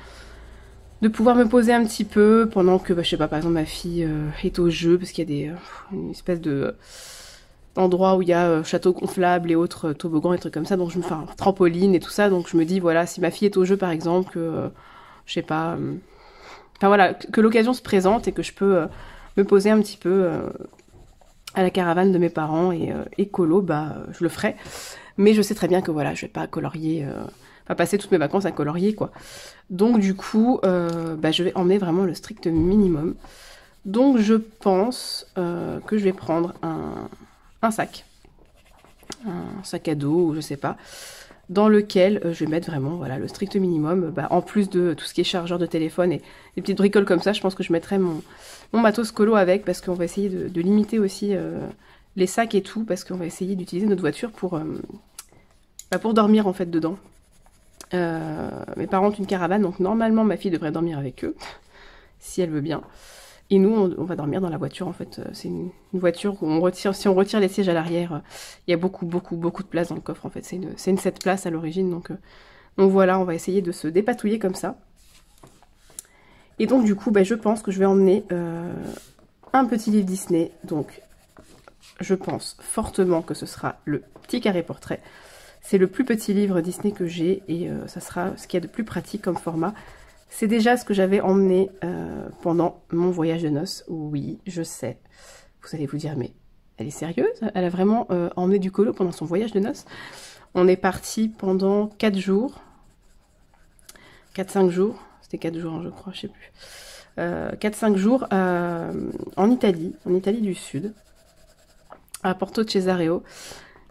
S1: de pouvoir me poser un petit peu pendant que, je sais pas, par exemple, ma fille est au jeu, parce qu'il y a une espèce d'endroit où il y a château gonflable et autres toboggans et trucs comme ça, donc enfin, trampoline et tout ça, donc je me dis, voilà, si ma fille est au jeu, par exemple, que, je sais pas, enfin voilà, que l'occasion se présente et que je peux me poser un petit peu à la caravane de mes parents et colo, je le ferai. Mais je sais très bien que voilà, je vais pas colorier, pas passer toutes mes vacances à colorier, quoi. Donc du coup, je vais emmener vraiment le strict minimum. Donc je pense que je vais prendre un sac à dos, ou je sais pas, dans lequel je vais mettre vraiment voilà, le strict minimum. En plus de tout ce qui est chargeur de téléphone et des petites bricoles comme ça, je pense que je mettrai mon matos colo avec, parce qu'on va essayer de limiter aussi les sacs et tout, parce qu'on va essayer d'utiliser notre voiture pour dormir en fait dedans. Mes parents ont une caravane, donc normalement ma fille devrait dormir avec eux, si elle veut bien. Et nous, on va dormir dans la voiture, en fait. C'est une voiture où si on retire les sièges à l'arrière, il y a beaucoup, beaucoup, beaucoup de place dans le coffre, en fait. C'est une 7 places à l'origine, donc voilà, on va essayer de se dépatouiller comme ça. Et donc, du coup, je pense que je vais emmener un petit livre Disney. Donc, je pense fortement que ce sera le Petit Carré Portrait. C'est le plus petit livre Disney que j'ai, et ça sera ce qu'il y a de plus pratique comme format. C'est déjà ce que j'avais emmené pendant mon voyage de noces. Oui, je sais. Vous allez vous dire, mais elle est sérieuse? Elle a vraiment emmené du colo pendant son voyage de noces? On est parti pendant 4 jours. 4-5 jours. C'était 4 jours, hein, je crois, je sais plus. 4-5 jours en Italie du Sud, à Porto Cesareo.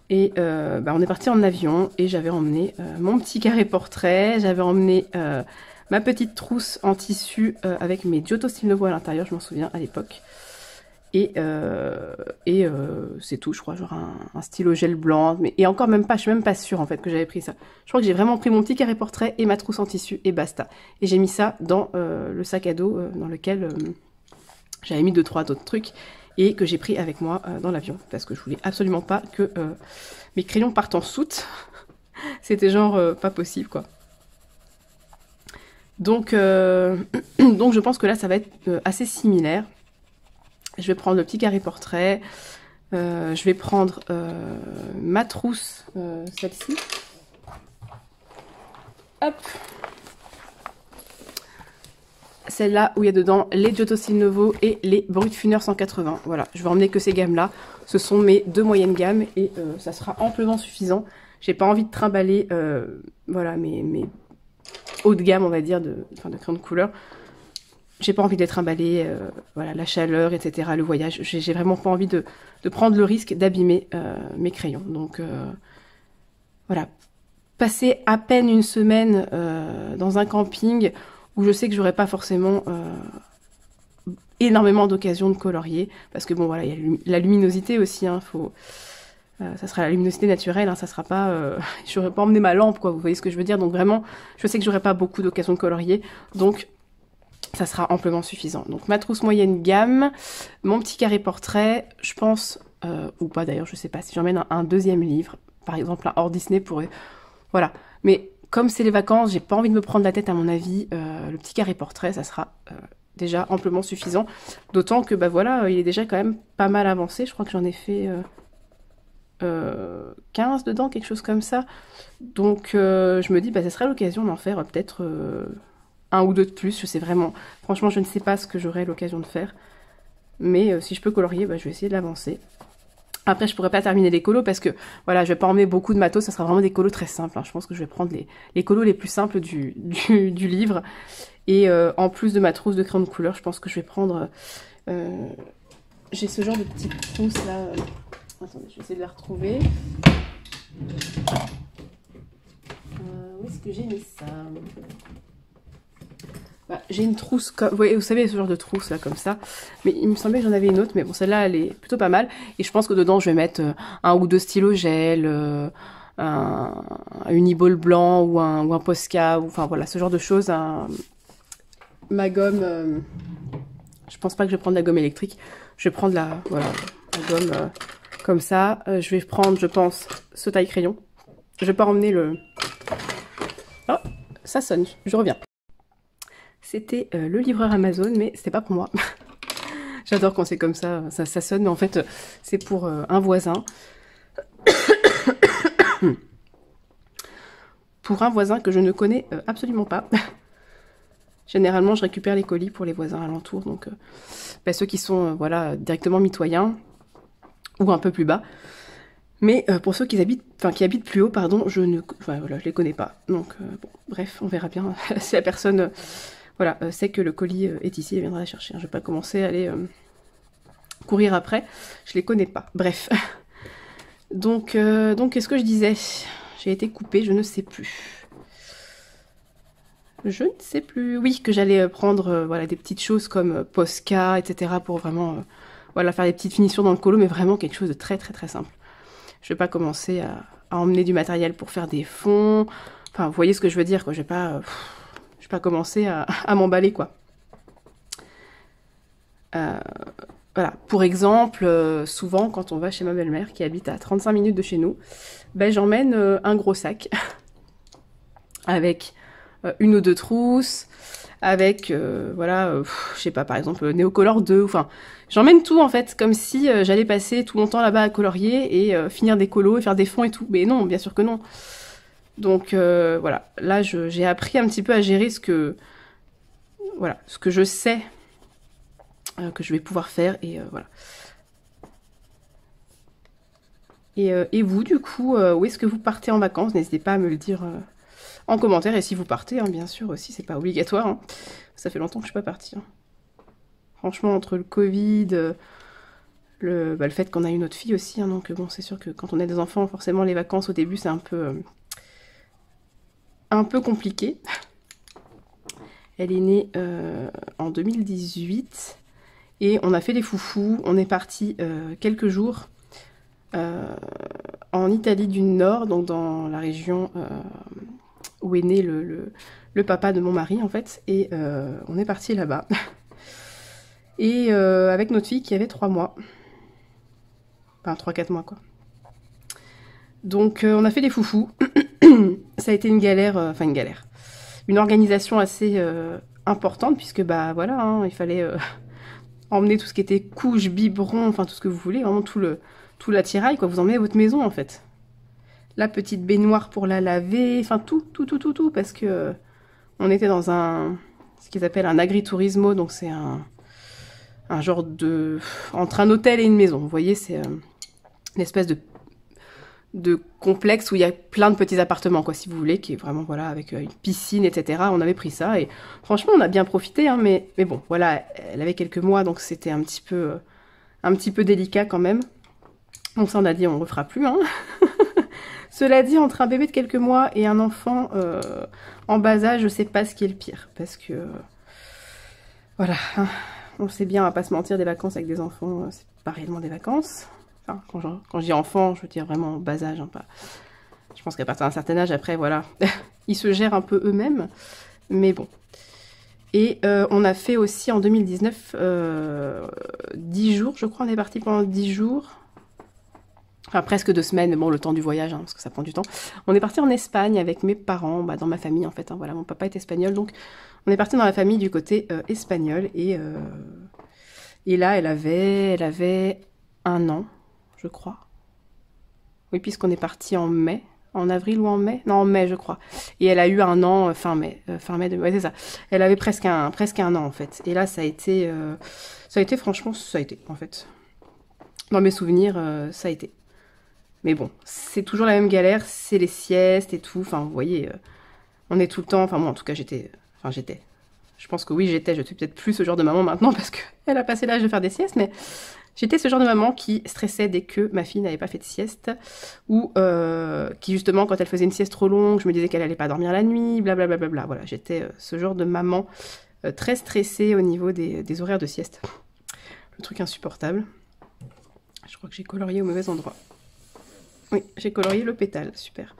S1: Et on est parti en avion, et j'avais emmené mon petit carré portrait, j'avais emmené ma petite trousse en tissu avec mes Giotto Style Nouveau à l'intérieur, je m'en souviens à l'époque. Et c'est tout, je crois, genre un stylo gel blanc. Et encore même pas, je suis même pas sûre en fait que j'avais pris ça. Je crois que j'ai vraiment pris mon petit carré portrait et ma trousse en tissu et basta. Et j'ai mis ça dans le sac à dos dans lequel j'avais mis 2-3 d'autres trucs. Et que j'ai pris avec moi dans l'avion, parce que je voulais absolument pas que mes crayons partent en soute. C'était genre pas possible, quoi. Donc je pense que là ça va être assez similaire. Je vais prendre le petit carré portrait, je vais prendre ma trousse, celle-ci. Hop. celle-là où il y a dedans les Giotto Novo et les Brutfuner 180. Voilà, je vais emmener que ces gammes-là. Ce sont mes 2 moyennes gammes et ça sera amplement suffisant. J'ai pas envie de trimballer voilà, mes haut de gamme, on va dire, de crayons de couleur. J'ai pas envie de les trimballer, voilà, la chaleur, etc., le voyage. J'ai vraiment pas envie de prendre le risque d'abîmer mes crayons. Donc voilà, passer à peine une semaine dans un camping où je sais que j'aurai pas forcément énormément d'occasions de colorier, parce que bon voilà, il y a la luminosité aussi, hein, ça sera la luminosité naturelle, hein, ça sera pas, j'aurais pas emmené ma lampe, quoi, vous voyez ce que je veux dire, donc vraiment, je sais que j'aurai pas beaucoup d'occasions de colorier, donc ça sera amplement suffisant. Donc ma trousse moyenne gamme, mon petit carré portrait, je pense, ou pas d'ailleurs, je sais pas, si j'emmène un deuxième livre, par exemple un hors Disney pour... Voilà, mais comme c'est les vacances, j'ai pas envie de me prendre la tête à mon avis, le petit carré portrait, ça sera déjà amplement suffisant, d'autant que bah voilà, il est déjà quand même pas mal avancé, je crois que j'en ai fait 15 dedans, quelque chose comme ça, donc je me dis, bah ça serait l'occasion d'en faire peut-être... un ou deux de plus, je sais vraiment, franchement je ne sais pas ce que j'aurai l'occasion de faire, mais si je peux colorier, bah, je vais essayer de l'avancer. Après je pourrais pas terminer les colos parce que voilà, je vais pas emmener beaucoup de matos, ça sera vraiment des colos très simples, hein. Je pense que je vais prendre les colos les plus simples du livre, et en plus de ma trousse de crayons de couleur, je pense que je vais prendre, j'ai ce genre de petite trousse là, attendez, je vais essayer de la retrouver, où est-ce que j'ai mis ça? Bah, j'ai une trousse, vous savez ce genre de trousse là comme ça, mais il me semblait que j'en avais une autre, mais bon celle-là elle est plutôt pas mal, et je pense que dedans je vais mettre un ou deux stylos gel, un uniball blanc ou un Posca, ou enfin voilà ce genre de choses, ma gomme, je pense pas que je vais prendre la gomme électrique, je vais prendre la gomme comme ça, je vais prendre je pense ce taille crayon, je vais pas emmener le... Oh, ça sonne, je reviens. C'était le livreur Amazon, mais c'était pas pour moi. J'adore quand c'est comme ça, ça sonne, mais en fait, c'est pour un voisin. Pour un voisin que je ne connais absolument pas. Généralement, je récupère les colis pour les voisins alentours, donc bah, ceux qui sont voilà, directement mitoyens, ou un peu plus bas. Mais pour ceux qui habitent plus haut, pardon, je les connais pas. Donc, bon, bref, on verra bien si la personne... Voilà, c'est que le colis est ici, elle viendra la chercher. Je vais pas commencer à aller courir après, je les connais pas. Bref. donc qu'est-ce que je disais? J'ai été coupée, je ne sais plus. Je ne sais plus. Oui, que j'allais prendre voilà, des petites choses comme Posca, etc. pour vraiment voilà, faire des petites finitions dans le colo, mais vraiment quelque chose de très très très simple. Je vais pas commencer à emmener du matériel pour faire des fonds. Enfin, vous voyez ce que je veux dire, quoi. Je vais pas commencer à m'emballer, quoi. Voilà, pour exemple, souvent quand on va chez ma belle-mère qui habite à 35 minutes de chez nous, ben, j'emmène un gros sac avec une ou deux trousses, avec, voilà, je sais pas, par exemple, Néocolor 2, enfin, j'emmène tout en fait, comme si j'allais passer tout mon temps là-bas à colorier et finir des colos et faire des fonds et tout, mais non, bien sûr que non. Donc voilà, là j'ai appris un petit peu à gérer ce que je sais que je vais pouvoir faire, et voilà. Et vous du coup, où est-ce que vous partez en vacances? N'hésitez pas à me le dire en commentaire, et si vous partez, hein, bien sûr aussi, c'est pas obligatoire, hein. Ça fait longtemps que je suis pas partie, hein. Franchement, entre le Covid, le fait qu'on a une autre fille aussi, hein, donc bon, c'est sûr que quand on a des enfants, forcément les vacances au début c'est un peu compliqué. Elle est née en 2018 et on a fait les foufous. On est parti quelques jours en Italie du Nord, donc dans la région où est né le papa de mon mari en fait, et on est parti là-bas. Et avec notre fille qui avait 3 mois. Enfin 3-4 mois quoi. Donc on a fait les foufous. Ça a été une galère, une organisation assez importante, puisque bah voilà, hein, il fallait emmener tout ce qui était couche, biberon, enfin tout ce que vous voulez, vraiment tout l'attirail, quoi. Vous emmenez votre maison en fait. La petite baignoire pour la laver, enfin tout, parce que on était dans un ce qu'ils appellent un agriturismo, donc c'est un genre de... entre un hôtel et une maison, vous voyez, c'est une espèce de complexe où il y a plein de petits appartements, quoi, si vous voulez, qui est vraiment, voilà, avec une piscine, etc. On avait pris ça, et franchement, on a bien profité, hein, mais bon, voilà, elle avait quelques mois, donc c'était un petit peu délicat quand même. Donc ça, on a dit, on ne refera plus, hein. Cela dit, entre un bébé de quelques mois et un enfant en bas âge, je sais pas ce qui est le pire, parce que, voilà, hein, on sait bien, on va pas se mentir, des vacances avec des enfants, c'est pas réellement des vacances. Enfin, quand je dis enfant, je veux dire vraiment bas âge, hein, pas... Je pense qu'à partir d'un certain âge, après, voilà, ils se gèrent un peu eux-mêmes, mais bon. Et on a fait aussi en 2019 10 jours, je crois, on est parti pendant 10 jours. Enfin, presque 2 semaines, bon, le temps du voyage, hein, parce que ça prend du temps. On est parti en Espagne avec mes parents, bah, dans ma famille en fait, hein, voilà, mon papa est espagnol, donc on est parti dans la famille du côté espagnol, et là, elle avait 1 an, je crois. Oui, puisqu'on est parti en mai, en avril ou en mai? Non, en mai, je crois. Et elle a eu 1 an fin mai, ouais, c'est ça. Elle avait presque un an, en fait. Et là, ça a été, franchement, ça a été, en fait. Dans mes souvenirs, ça a été. Mais bon, c'est toujours la même galère, c'est les siestes et tout. Enfin, vous voyez, on est tout le temps... Enfin, moi, en tout cas, j'étais... Je pense que oui, j'étais. Je suis peut-être plus ce genre de maman maintenant parce qu'elle a passé l'âge de faire des siestes, mais j'étais ce genre de maman qui stressait dès que ma fille n'avait pas fait de sieste, ou qui, justement, quand elle faisait une sieste trop longue, je me disais qu'elle allait pas dormir la nuit, blablabla. Bla bla bla. Voilà, j'étais ce genre de maman très stressée au niveau des horaires de sieste. Le truc insupportable. Je crois que j'ai colorié au mauvais endroit. Oui, j'ai colorié le pétale, super.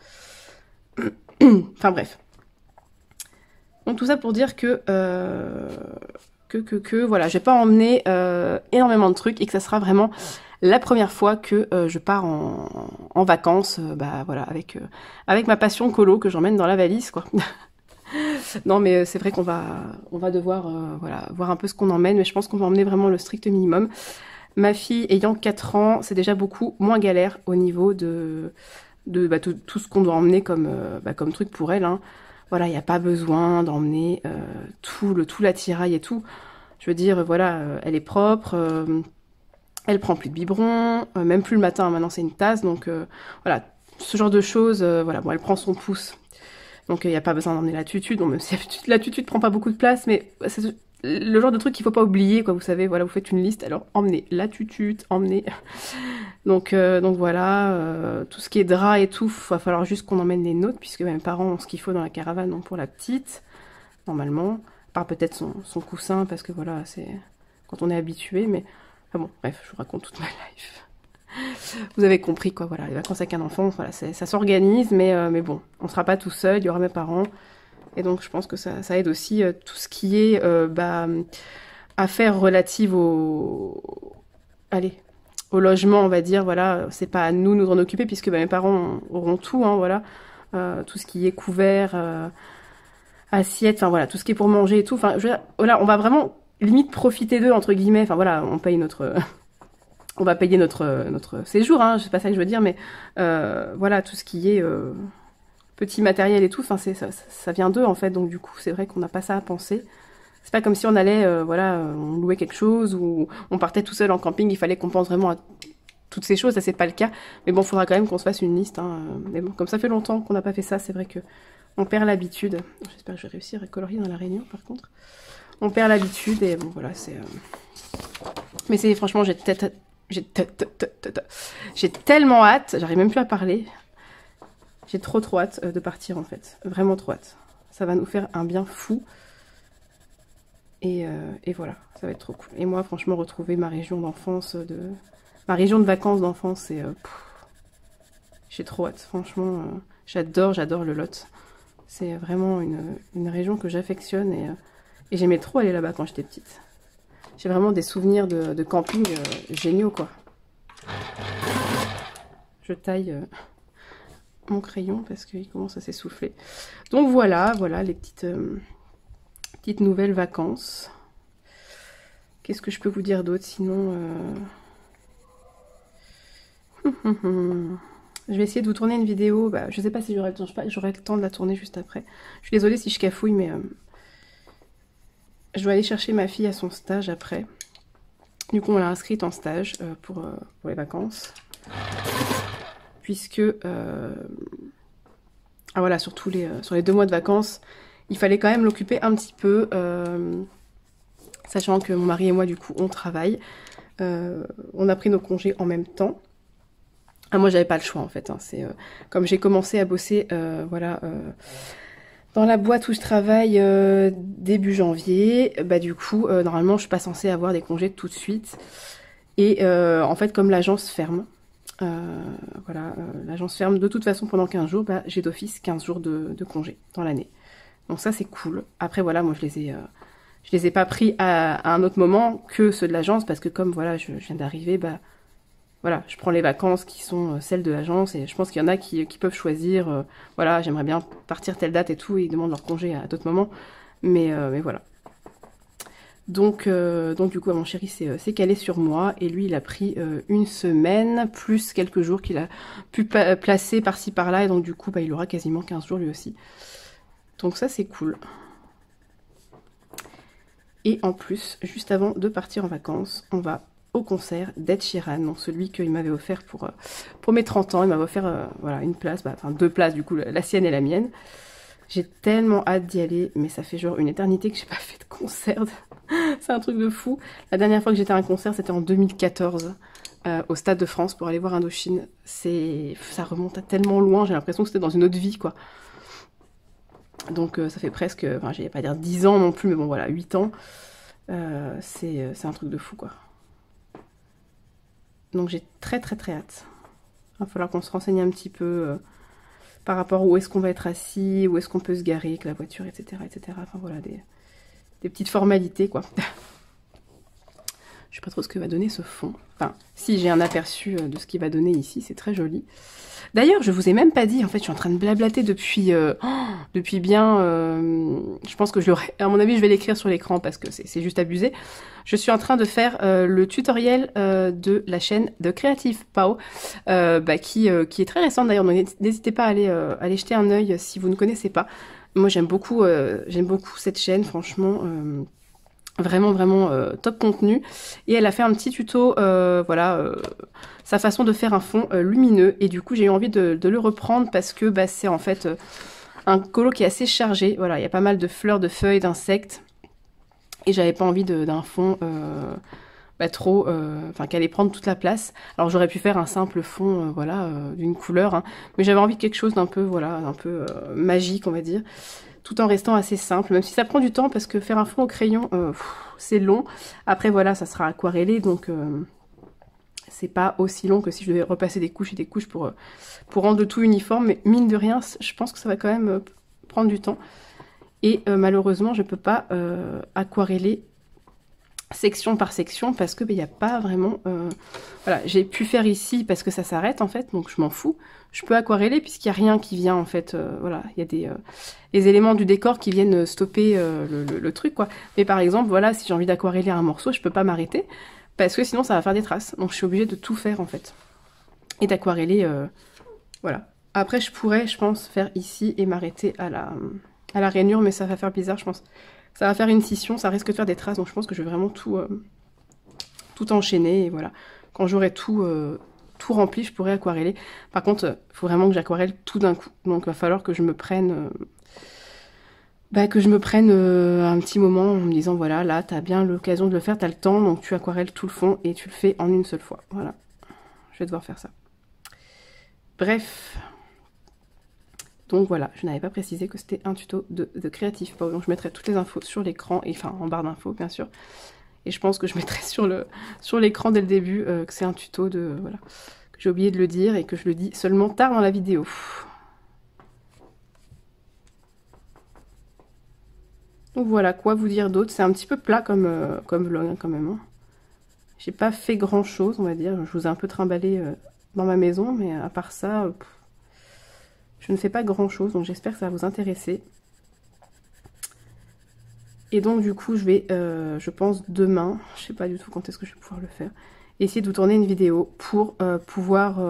S1: Enfin bref. Donc tout ça pour dire que voilà, je vais pas emmener énormément de trucs et que ça sera vraiment la première fois que je pars en vacances, bah voilà, avec ma passion colo que j'emmène dans la valise, quoi. Non, mais c'est vrai qu'on va devoir voilà, voir un peu ce qu'on emmène, mais je pense qu'on va emmener vraiment le strict minimum. Ma fille ayant 4 ans, c'est déjà beaucoup moins galère au niveau de bah, tout ce qu'on doit emmener comme truc pour elle, hein. Voilà, il n'y a pas besoin d'emmener tout l'attirail et tout. Je veux dire, voilà, elle est propre, elle prend plus de biberon, même plus le matin, maintenant c'est une tasse, donc voilà, ce genre de choses, voilà, bon, elle prend son pouce. Donc il n'y a pas besoin d'emmener la tutu, donc même si la tutu ne prend pas beaucoup de place, mais c'est le genre de truc qu'il ne faut pas oublier, quoi, vous savez, voilà, vous faites une liste, alors emmenez la tutu, emmenez... donc voilà, tout ce qui est drap et tout, il va falloir juste qu'on emmène les nôtres, puisque mes parents ont ce qu'il faut dans la caravane, donc pour la petite, normalement, à part peut-être son coussin, parce que voilà, c'est quand on est habitué, mais... Enfin bon, bref, je vous raconte toute ma life. Vous avez compris, quoi, voilà, les vacances avec un enfant, voilà, ça s'organise, mais bon, on ne sera pas tout seul, il y aura mes parents, et donc je pense que ça aide aussi tout ce qui est affaires relatives au logement, on va dire, voilà, c'est pas à nous en occuper, puisque mes parents auront tout, hein, voilà, tout ce qui est couvert, assiette, enfin voilà, tout ce qui est pour manger et tout, enfin, voilà, on va vraiment limite profiter d'eux, entre guillemets, enfin voilà, on paye on va payer notre séjour, hein, c'est pas ça que je veux dire, mais voilà, tout ce qui est petit matériel et tout, enfin ça vient d'eux en fait, donc du coup c'est vrai qu'on n'a pas ça à penser. C'est pas comme si on allait, voilà, on louait quelque chose ou on partait tout seul en camping, il fallait qu'on pense vraiment à toutes ces choses, ça c'est pas le cas, mais bon, il faudra quand même qu'on se fasse une liste, hein, mais bon, comme ça fait longtemps qu'on n'a pas fait ça, c'est vrai que on perd l'habitude. J'espère que je vais réussir à colorier dans la réunion par contre. On perd l'habitude et bon voilà, c'est... Mais c'est franchement, j'ai tellement hâte, j'arrive même plus à parler. J'ai trop hâte de partir en fait, vraiment trop hâte. Ça va nous faire un bien fou. Et voilà, ça va être trop cool. Et moi, franchement, retrouver ma région d'enfance, ma région de vacances d'enfance, c'est... j'ai trop hâte, franchement, j'adore le Lot. C'est vraiment une région que j'affectionne et j'aimais trop aller là-bas quand j'étais petite. J'ai vraiment des souvenirs de camping géniaux, quoi. Je taille mon crayon parce qu'il commence à s'essouffler. Donc voilà les petites nouvelles vacances. Qu'est-ce que je peux vous dire d'autre sinon Je vais essayer de vous tourner une vidéo. Bah, je sais pas si j'aurai le temps. J'aurai le temps de la tourner juste après. Je suis désolée si je cafouille, mais je dois aller chercher ma fille à son stage après. Du coup, on l'a inscrite en stage pour les vacances. Puisque, ah voilà, sur les 2 mois de vacances, il fallait quand même l'occuper un petit peu, sachant que mon mari et moi, du coup, on travaille. On a pris nos congés en même temps. Ah, moi, j'avais pas le choix, en fait. Hein. C'est comme j'ai commencé à bosser, voilà, dans la boîte où je travaille début janvier, bah du coup, normalement, je suis pas censée avoir des congés tout de suite. Et en fait, comme l'agence ferme, voilà, l'agence ferme de toute façon pendant 15 jours, bah, j'ai d'office 15 jours de congé dans l'année. Donc ça, c'est cool. Après, voilà, moi, je les ai pas pris à un autre moment que ceux de l'agence, parce que comme, voilà, je viens d'arriver, bah, voilà, je prends les vacances qui sont celles de l'agence, et je pense qu'il y en a qui peuvent choisir, voilà, j'aimerais bien partir telle date et tout, et ils demandent leur congé à d'autres moments, mais voilà. Donc du coup, mon chéri s'est calé sur moi, et lui, il a pris 1 semaine, plus quelques jours qu'il a pu placer par-ci par-là, et donc du coup, bah, il aura quasiment 15 jours lui aussi. Donc ça, c'est cool. Et en plus, juste avant de partir en vacances, on va au concert d'Ed Sheeran, donc celui qu'il m'avait offert pour mes 30 ans. Il m'avait offert voilà, une place, bah, enfin 2 places du coup, la sienne et la mienne. J'ai tellement hâte d'y aller, mais ça fait genre une éternité que j'ai pas fait de concert. C'est un truc de fou. La dernière fois que j'étais à un concert, c'était en 2014, au Stade de France, pour aller voir Indochine. Ça remonte à tellement loin, j'ai l'impression que c'était dans une autre vie, quoi. Donc ça fait presque, enfin je vais pas dire 10 ans non plus, mais bon voilà, 8 ans. C'est un truc de fou, quoi. Donc j'ai très hâte. Il va falloir qu'on se renseigne un petit peu par rapport à où est-ce qu'on va être assis, où est-ce qu'on peut se garer avec la voiture, etc. etc. Enfin voilà, des petites formalités, quoi. Je sais pas trop ce que va donner ce fond. Enfin, si j'ai un aperçu de ce qu'il va donner ici, c'est très joli. D'ailleurs, je vous ai même pas dit, en fait, je suis en train de blablater depuis bien... je pense que à mon avis, je vais l'écrire sur l'écran parce que c'est juste abusé. Je suis en train de faire le tutoriel de la chaîne de Creative Pau, bah, qui est très récente d'ailleurs, donc n'hésitez pas à aller jeter un œil si vous ne connaissez pas. Moi, j'aime beaucoup cette chaîne, franchement... vraiment top contenu, et elle a fait un petit tuto, voilà, sa façon de faire un fond lumineux, et du coup j'ai eu envie de le reprendre parce que bah, c'est en fait un colo qui est assez chargé, voilà, il y a pas mal de fleurs, de feuilles, d'insectes, et j'avais pas envie d'un fond bah, trop, enfin qui allait prendre toute la place. Alors j'aurais pu faire un simple fond, voilà, d'une couleur, hein, mais j'avais envie de quelque chose d'un peu, voilà, un peu magique, on va dire, tout en restant assez simple, même si ça prend du temps, parce que faire un fond au crayon, c'est long. Après, voilà, ça sera aquarellé, donc c'est pas aussi long que si je devais repasser des couches et des couches pour rendre le tout uniforme. Mais mine de rien, je pense que ça va quand même prendre du temps. Et malheureusement, je peux pas aquareller section par section, parce que il n'y a pas vraiment... voilà, j'ai pu faire ici parce que ça s'arrête, en fait, donc je m'en fous. Je peux aquareller puisqu'il n'y a rien qui vient, en fait, voilà, il y a les éléments du décor qui viennent stopper le truc, quoi. Mais par exemple, voilà, si j'ai envie d'aquareller un morceau, je peux pas m'arrêter, parce que sinon ça va faire des traces. Donc je suis obligée de tout faire, en fait. Et d'aquareller, voilà. Après, je pourrais, je pense, faire ici et m'arrêter à la rainure, mais ça va faire bizarre, je pense. Ça va faire une scission, ça risque de faire des traces, donc je pense que je vais vraiment tout enchaîner, et voilà. Quand j'aurai tout rempli, je pourrai aquareller. Par contre, il faut vraiment que j'aquarelle tout d'un coup, donc il va falloir que je me prenne... un petit moment en me disant, voilà, là, t'as bien l'occasion de le faire, t'as le temps, donc tu aquarelles tout le fond, et tu le fais en une seule fois, voilà. Je vais devoir faire ça. Bref... Donc voilà, je n'avais pas précisé que c'était un tuto de Creative Pau. Donc je mettrai toutes les infos sur l'écran, et enfin en barre d'infos bien sûr. Et je pense que je mettrai sur l'écran dès le début que c'est un tuto de... Voilà, que j'ai oublié de le dire et que je le dis seulement tard dans la vidéo. Donc voilà, quoi vous dire d'autre? C'est un petit peu plat comme vlog hein, quand même. Hein. J'ai pas fait grand chose, on va dire. Je vous ai un peu trimballé dans ma maison, mais à part ça... je ne fais pas grand chose, donc j'espère que ça va vous intéresser. Et donc du coup je vais, je pense demain, je sais pas du tout quand est-ce que je vais pouvoir le faire, essayer de vous tourner une vidéo pour pouvoir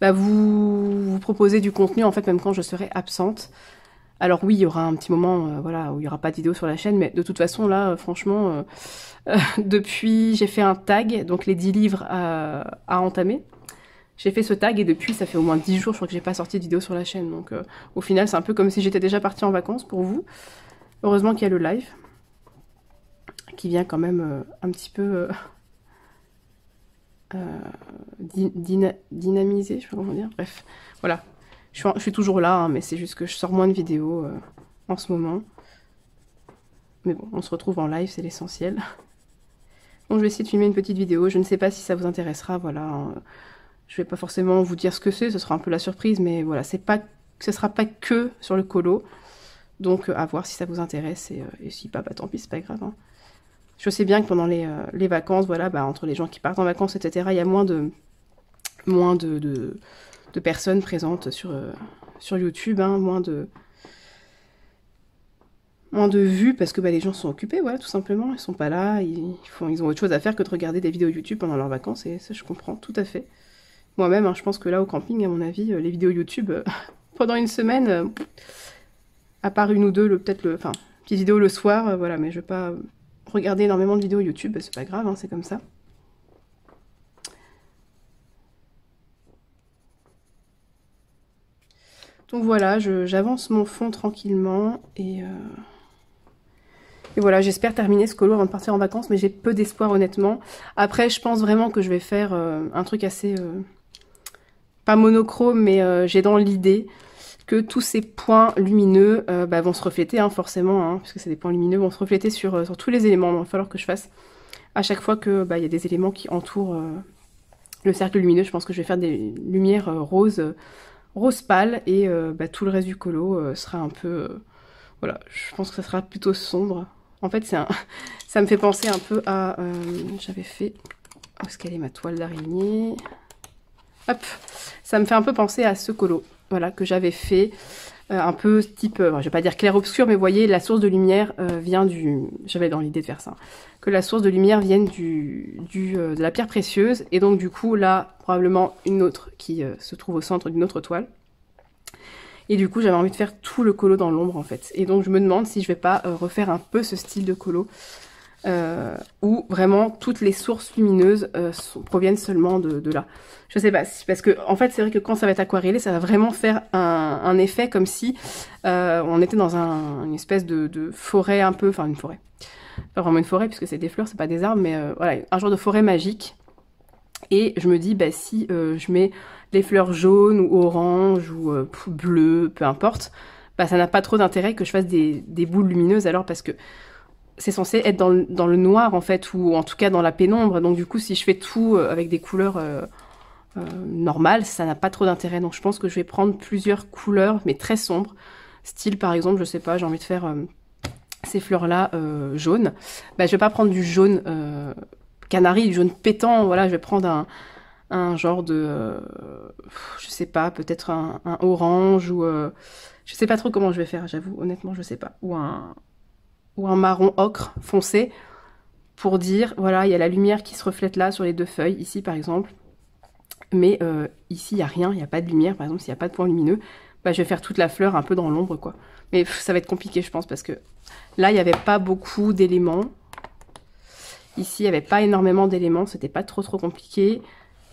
S1: vous proposer du contenu en fait même quand je serai absente. Alors oui, il y aura un petit moment voilà, où il n'y aura pas de vidéo sur la chaîne, mais de toute façon, là, franchement, depuis, j'ai fait un tag, donc les 10 livres à entamer. J'ai fait ce tag et depuis, ça fait au moins 10 jours, je crois que j'ai pas sorti de vidéo sur la chaîne. Donc au final, c'est un peu comme si j'étais déjà partie en vacances pour vous. Heureusement qu'il y a le live, qui vient quand même un petit peu dynamiser, je sais pas comment dire. Bref, voilà. Je suis toujours là, hein, mais c'est juste que je sors moins de vidéos en ce moment. Mais bon, on se retrouve en live, c'est l'essentiel. Bon, je vais essayer de filmer une petite vidéo. Je ne sais pas si ça vous intéressera, voilà. Hein. Je vais pas forcément vous dire ce que c'est, ce sera un peu la surprise, mais voilà, ce sera pas que sur le colo. Donc à voir si ça vous intéresse, et si pas, bah tant pis, c'est pas grave. Hein. Je sais bien que pendant les vacances, voilà, bah, entre les gens qui partent en vacances, etc., il y a moins de personnes présentes sur YouTube, hein, moins de vues, parce que bah, les gens sont occupés, voilà, tout simplement, ils sont pas là, ils ont autre chose à faire que de regarder des vidéos YouTube pendant leurs vacances, et ça je comprends tout à fait. Moi-même, hein, je pense que là au camping, à mon avis, les vidéos YouTube, pendant une semaine, à part une ou deux, enfin, petite vidéo le soir, voilà, mais je vais pas regarder énormément de vidéos YouTube, c'est pas grave, hein, c'est comme ça. Donc voilà, j'avance mon fond tranquillement, et voilà, j'espère terminer ce colo avant de partir en vacances, mais j'ai peu d'espoir honnêtement. Après, je pense vraiment que je vais faire un truc assez... pas monochrome, mais j'ai dans l'idée que tous ces points lumineux bah, vont se refléter, hein, forcément, hein, puisque c'est des points lumineux, vont se refléter sur tous les éléments. Il va falloir que je fasse à chaque fois que bah, y a des éléments qui entourent le cercle lumineux. Je pense que je vais faire des lumières rose pâle, et bah, tout le reste du colo sera un peu... voilà, je pense que ça sera plutôt sombre. En fait, ça me fait penser un peu à... j'avais fait... Où est-ce qu'elle est ma toile d'araignée? Hop, ça me fait un peu penser à ce colo, voilà, que j'avais fait, un peu type, je vais pas dire clair-obscur, mais vous voyez, la source de lumière vient du... J'avais dans l'idée de faire ça. Que la source de lumière vienne de la pierre précieuse, et donc du coup, là, probablement une autre qui se trouve au centre d'une autre toile. Et du coup, j'avais envie de faire tout le colo dans l'ombre, en fait. Et donc, je me demande si je vais pas refaire un peu ce style de colo, où vraiment toutes les sources lumineuses proviennent seulement de là. Je sais pas, parce que en fait c'est vrai que quand ça va être aquarellé, ça va vraiment faire un effet comme si on était dans une espèce de forêt un peu, enfin une forêt, pas vraiment une forêt puisque c'est des fleurs, c'est pas des arbres, mais voilà, un genre de forêt magique. Et je me dis, bah si je mets des fleurs jaunes ou oranges ou bleues, peu importe, bah ça n'a pas trop d'intérêt que je fasse des boules lumineuses alors, parce que c'est censé être dans le noir en fait, ou en tout cas dans la pénombre. Donc du coup, si je fais tout avec des couleurs normales, ça n'a pas trop d'intérêt. Donc je pense que je vais prendre plusieurs couleurs, mais très sombres. Style par exemple, je sais pas, j'ai envie de faire ces fleurs-là jaunes. Bah, je vais pas prendre du jaune canari, du jaune pétant. Voilà, je vais prendre un genre de... je sais pas, peut-être un orange, ou... je sais pas trop comment je vais faire, j'avoue, honnêtement, je sais pas. Ou un marron ocre foncé, pour dire, voilà, il y a la lumière qui se reflète là sur les deux feuilles, ici par exemple, mais ici il n'y a rien, il n'y a pas de lumière, par exemple, s'il n'y a pas de point lumineux, bah, je vais faire toute la fleur un peu dans l'ombre, quoi. Mais ça va être compliqué, je pense, parce que là, il n'y avait pas beaucoup d'éléments. Ici, il n'y avait pas énormément d'éléments, c'était pas trop compliqué,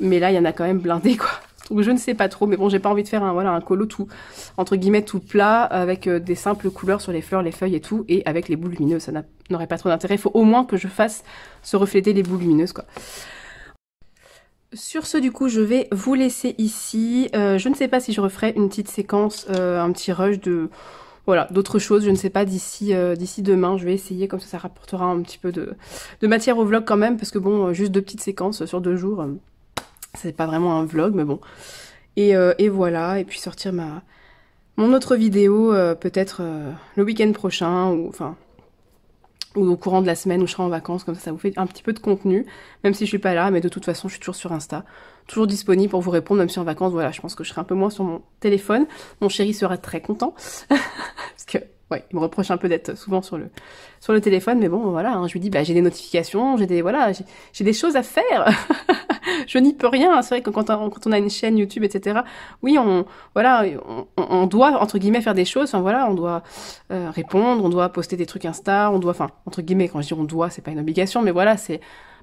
S1: mais là, il y en a quand même blindé, quoi. Donc je ne sais pas trop, mais bon, j'ai pas envie de faire un colo tout, entre guillemets, tout plat, avec des simples couleurs sur les fleurs, les feuilles et tout, et avec les boules lumineuses, ça n'aurait pas trop d'intérêt. Il faut au moins que je fasse se refléter les boules lumineuses, quoi. Sur ce, du coup, je vais vous laisser ici. Je ne sais pas si je referai une petite séquence, un petit rush de... Voilà, d'autres choses, je ne sais pas, d'ici demain, je vais essayer, comme ça rapportera un petit peu de matière au vlog quand même, parce que bon, juste 2 petites séquences sur 2 jours... c'est pas vraiment un vlog, mais bon. Et voilà, et puis sortir mon autre vidéo, peut-être le week-end prochain, ou au courant de la semaine où je serai en vacances, comme ça vous fait un petit peu de contenu, même si je suis pas là, mais de toute façon je suis toujours sur Insta, toujours disponible pour vous répondre, même si en vacances, voilà, je pense que je serai un peu moins sur mon téléphone. Mon chéri sera très content, parce que ouais, il me reproche un peu d'être souvent sur le téléphone, mais bon, voilà, hein, je lui dis, bah, j'ai des notifications, j'ai des choses à faire. Je n'y peux rien. C'est vrai que quand on a une chaîne YouTube, etc., oui, on doit, entre guillemets, faire des choses. Enfin, voilà, on doit répondre, on doit poster des trucs Insta, on doit, enfin, entre guillemets, quand je dis on doit, c'est pas une obligation, mais voilà,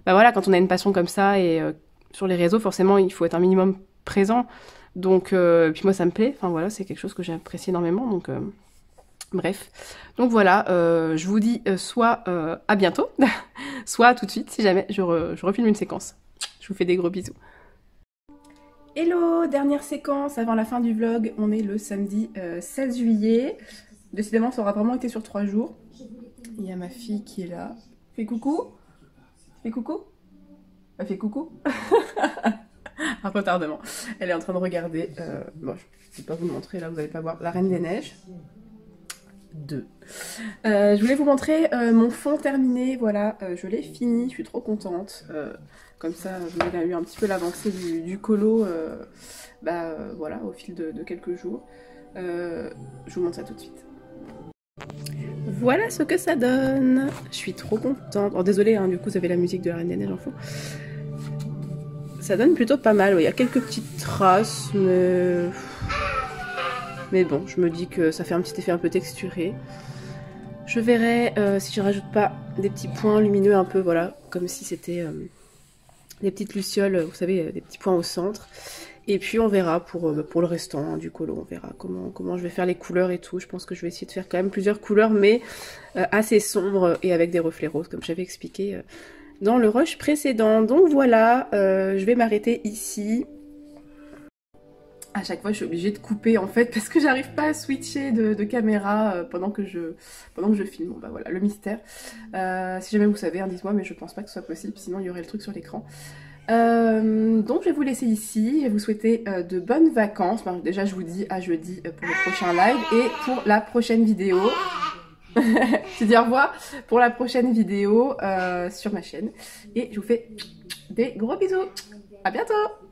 S1: bah voilà, quand on a une passion comme ça et sur les réseaux, forcément, il faut être un minimum présent. Donc, puis moi, ça me plaît. Enfin, voilà, c'est quelque chose que j'apprécie énormément. Donc, bref. Donc voilà, je vous dis soit à bientôt, soit tout de suite, si jamais je refilme une séquence. Je vous fais des gros bisous. Hello, dernière séquence avant la fin du vlog. On est le samedi 16 juillet. Décidément, ça aura vraiment été sur 3 jours. Il y a ma fille qui est là. Fais coucou. Fais coucou. Elle fait coucou. Un retardement. Elle est en train de regarder. Bon, je ne vais pas vous le montrer là, vous n'allez pas voir. La Reine des Neiges. 2. Je voulais vous montrer mon fond terminé. Voilà, je l'ai fini. Je suis trop contente. Comme ça, vous avez eu un petit peu l'avancée du colo voilà, au fil de quelques jours. Je vous montre ça tout de suite. Voilà ce que ça donne. Je suis trop contente. Oh, désolée, hein, du coup, vous avez la musique de la Reine des Neiges en fond. Ça donne plutôt pas mal. Il y a quelques petites traces, mais bon, je me dis que ça fait un petit effet un peu texturé. Je verrai si je rajoute pas des petits points lumineux un peu, voilà, comme si c'était des petites lucioles, vous savez, des petits points au centre. Et puis on verra pour le restant hein, du colo, on verra comment je vais faire les couleurs et tout. Je pense que je vais essayer de faire quand même plusieurs couleurs, mais assez sombres et avec des reflets roses, comme j'avais expliqué dans le rush précédent. Donc voilà, je vais m'arrêter ici. À chaque fois, je suis obligée de couper en fait parce que j'arrive pas à switcher de caméra pendant que je filme. Bon bah voilà, le mystère. Si jamais vous savez, hein, dites-moi, mais je pense pas que ce soit possible, sinon il y aurait le truc sur l'écran. Donc je vais vous laisser ici, je vais vous souhaiter de bonnes vacances. Enfin, déjà je vous dis à jeudi pour le prochain live et pour la prochaine vidéo. Je dis au revoir pour la prochaine vidéo sur ma chaîne. Et je vous fais des gros bisous. À bientôt!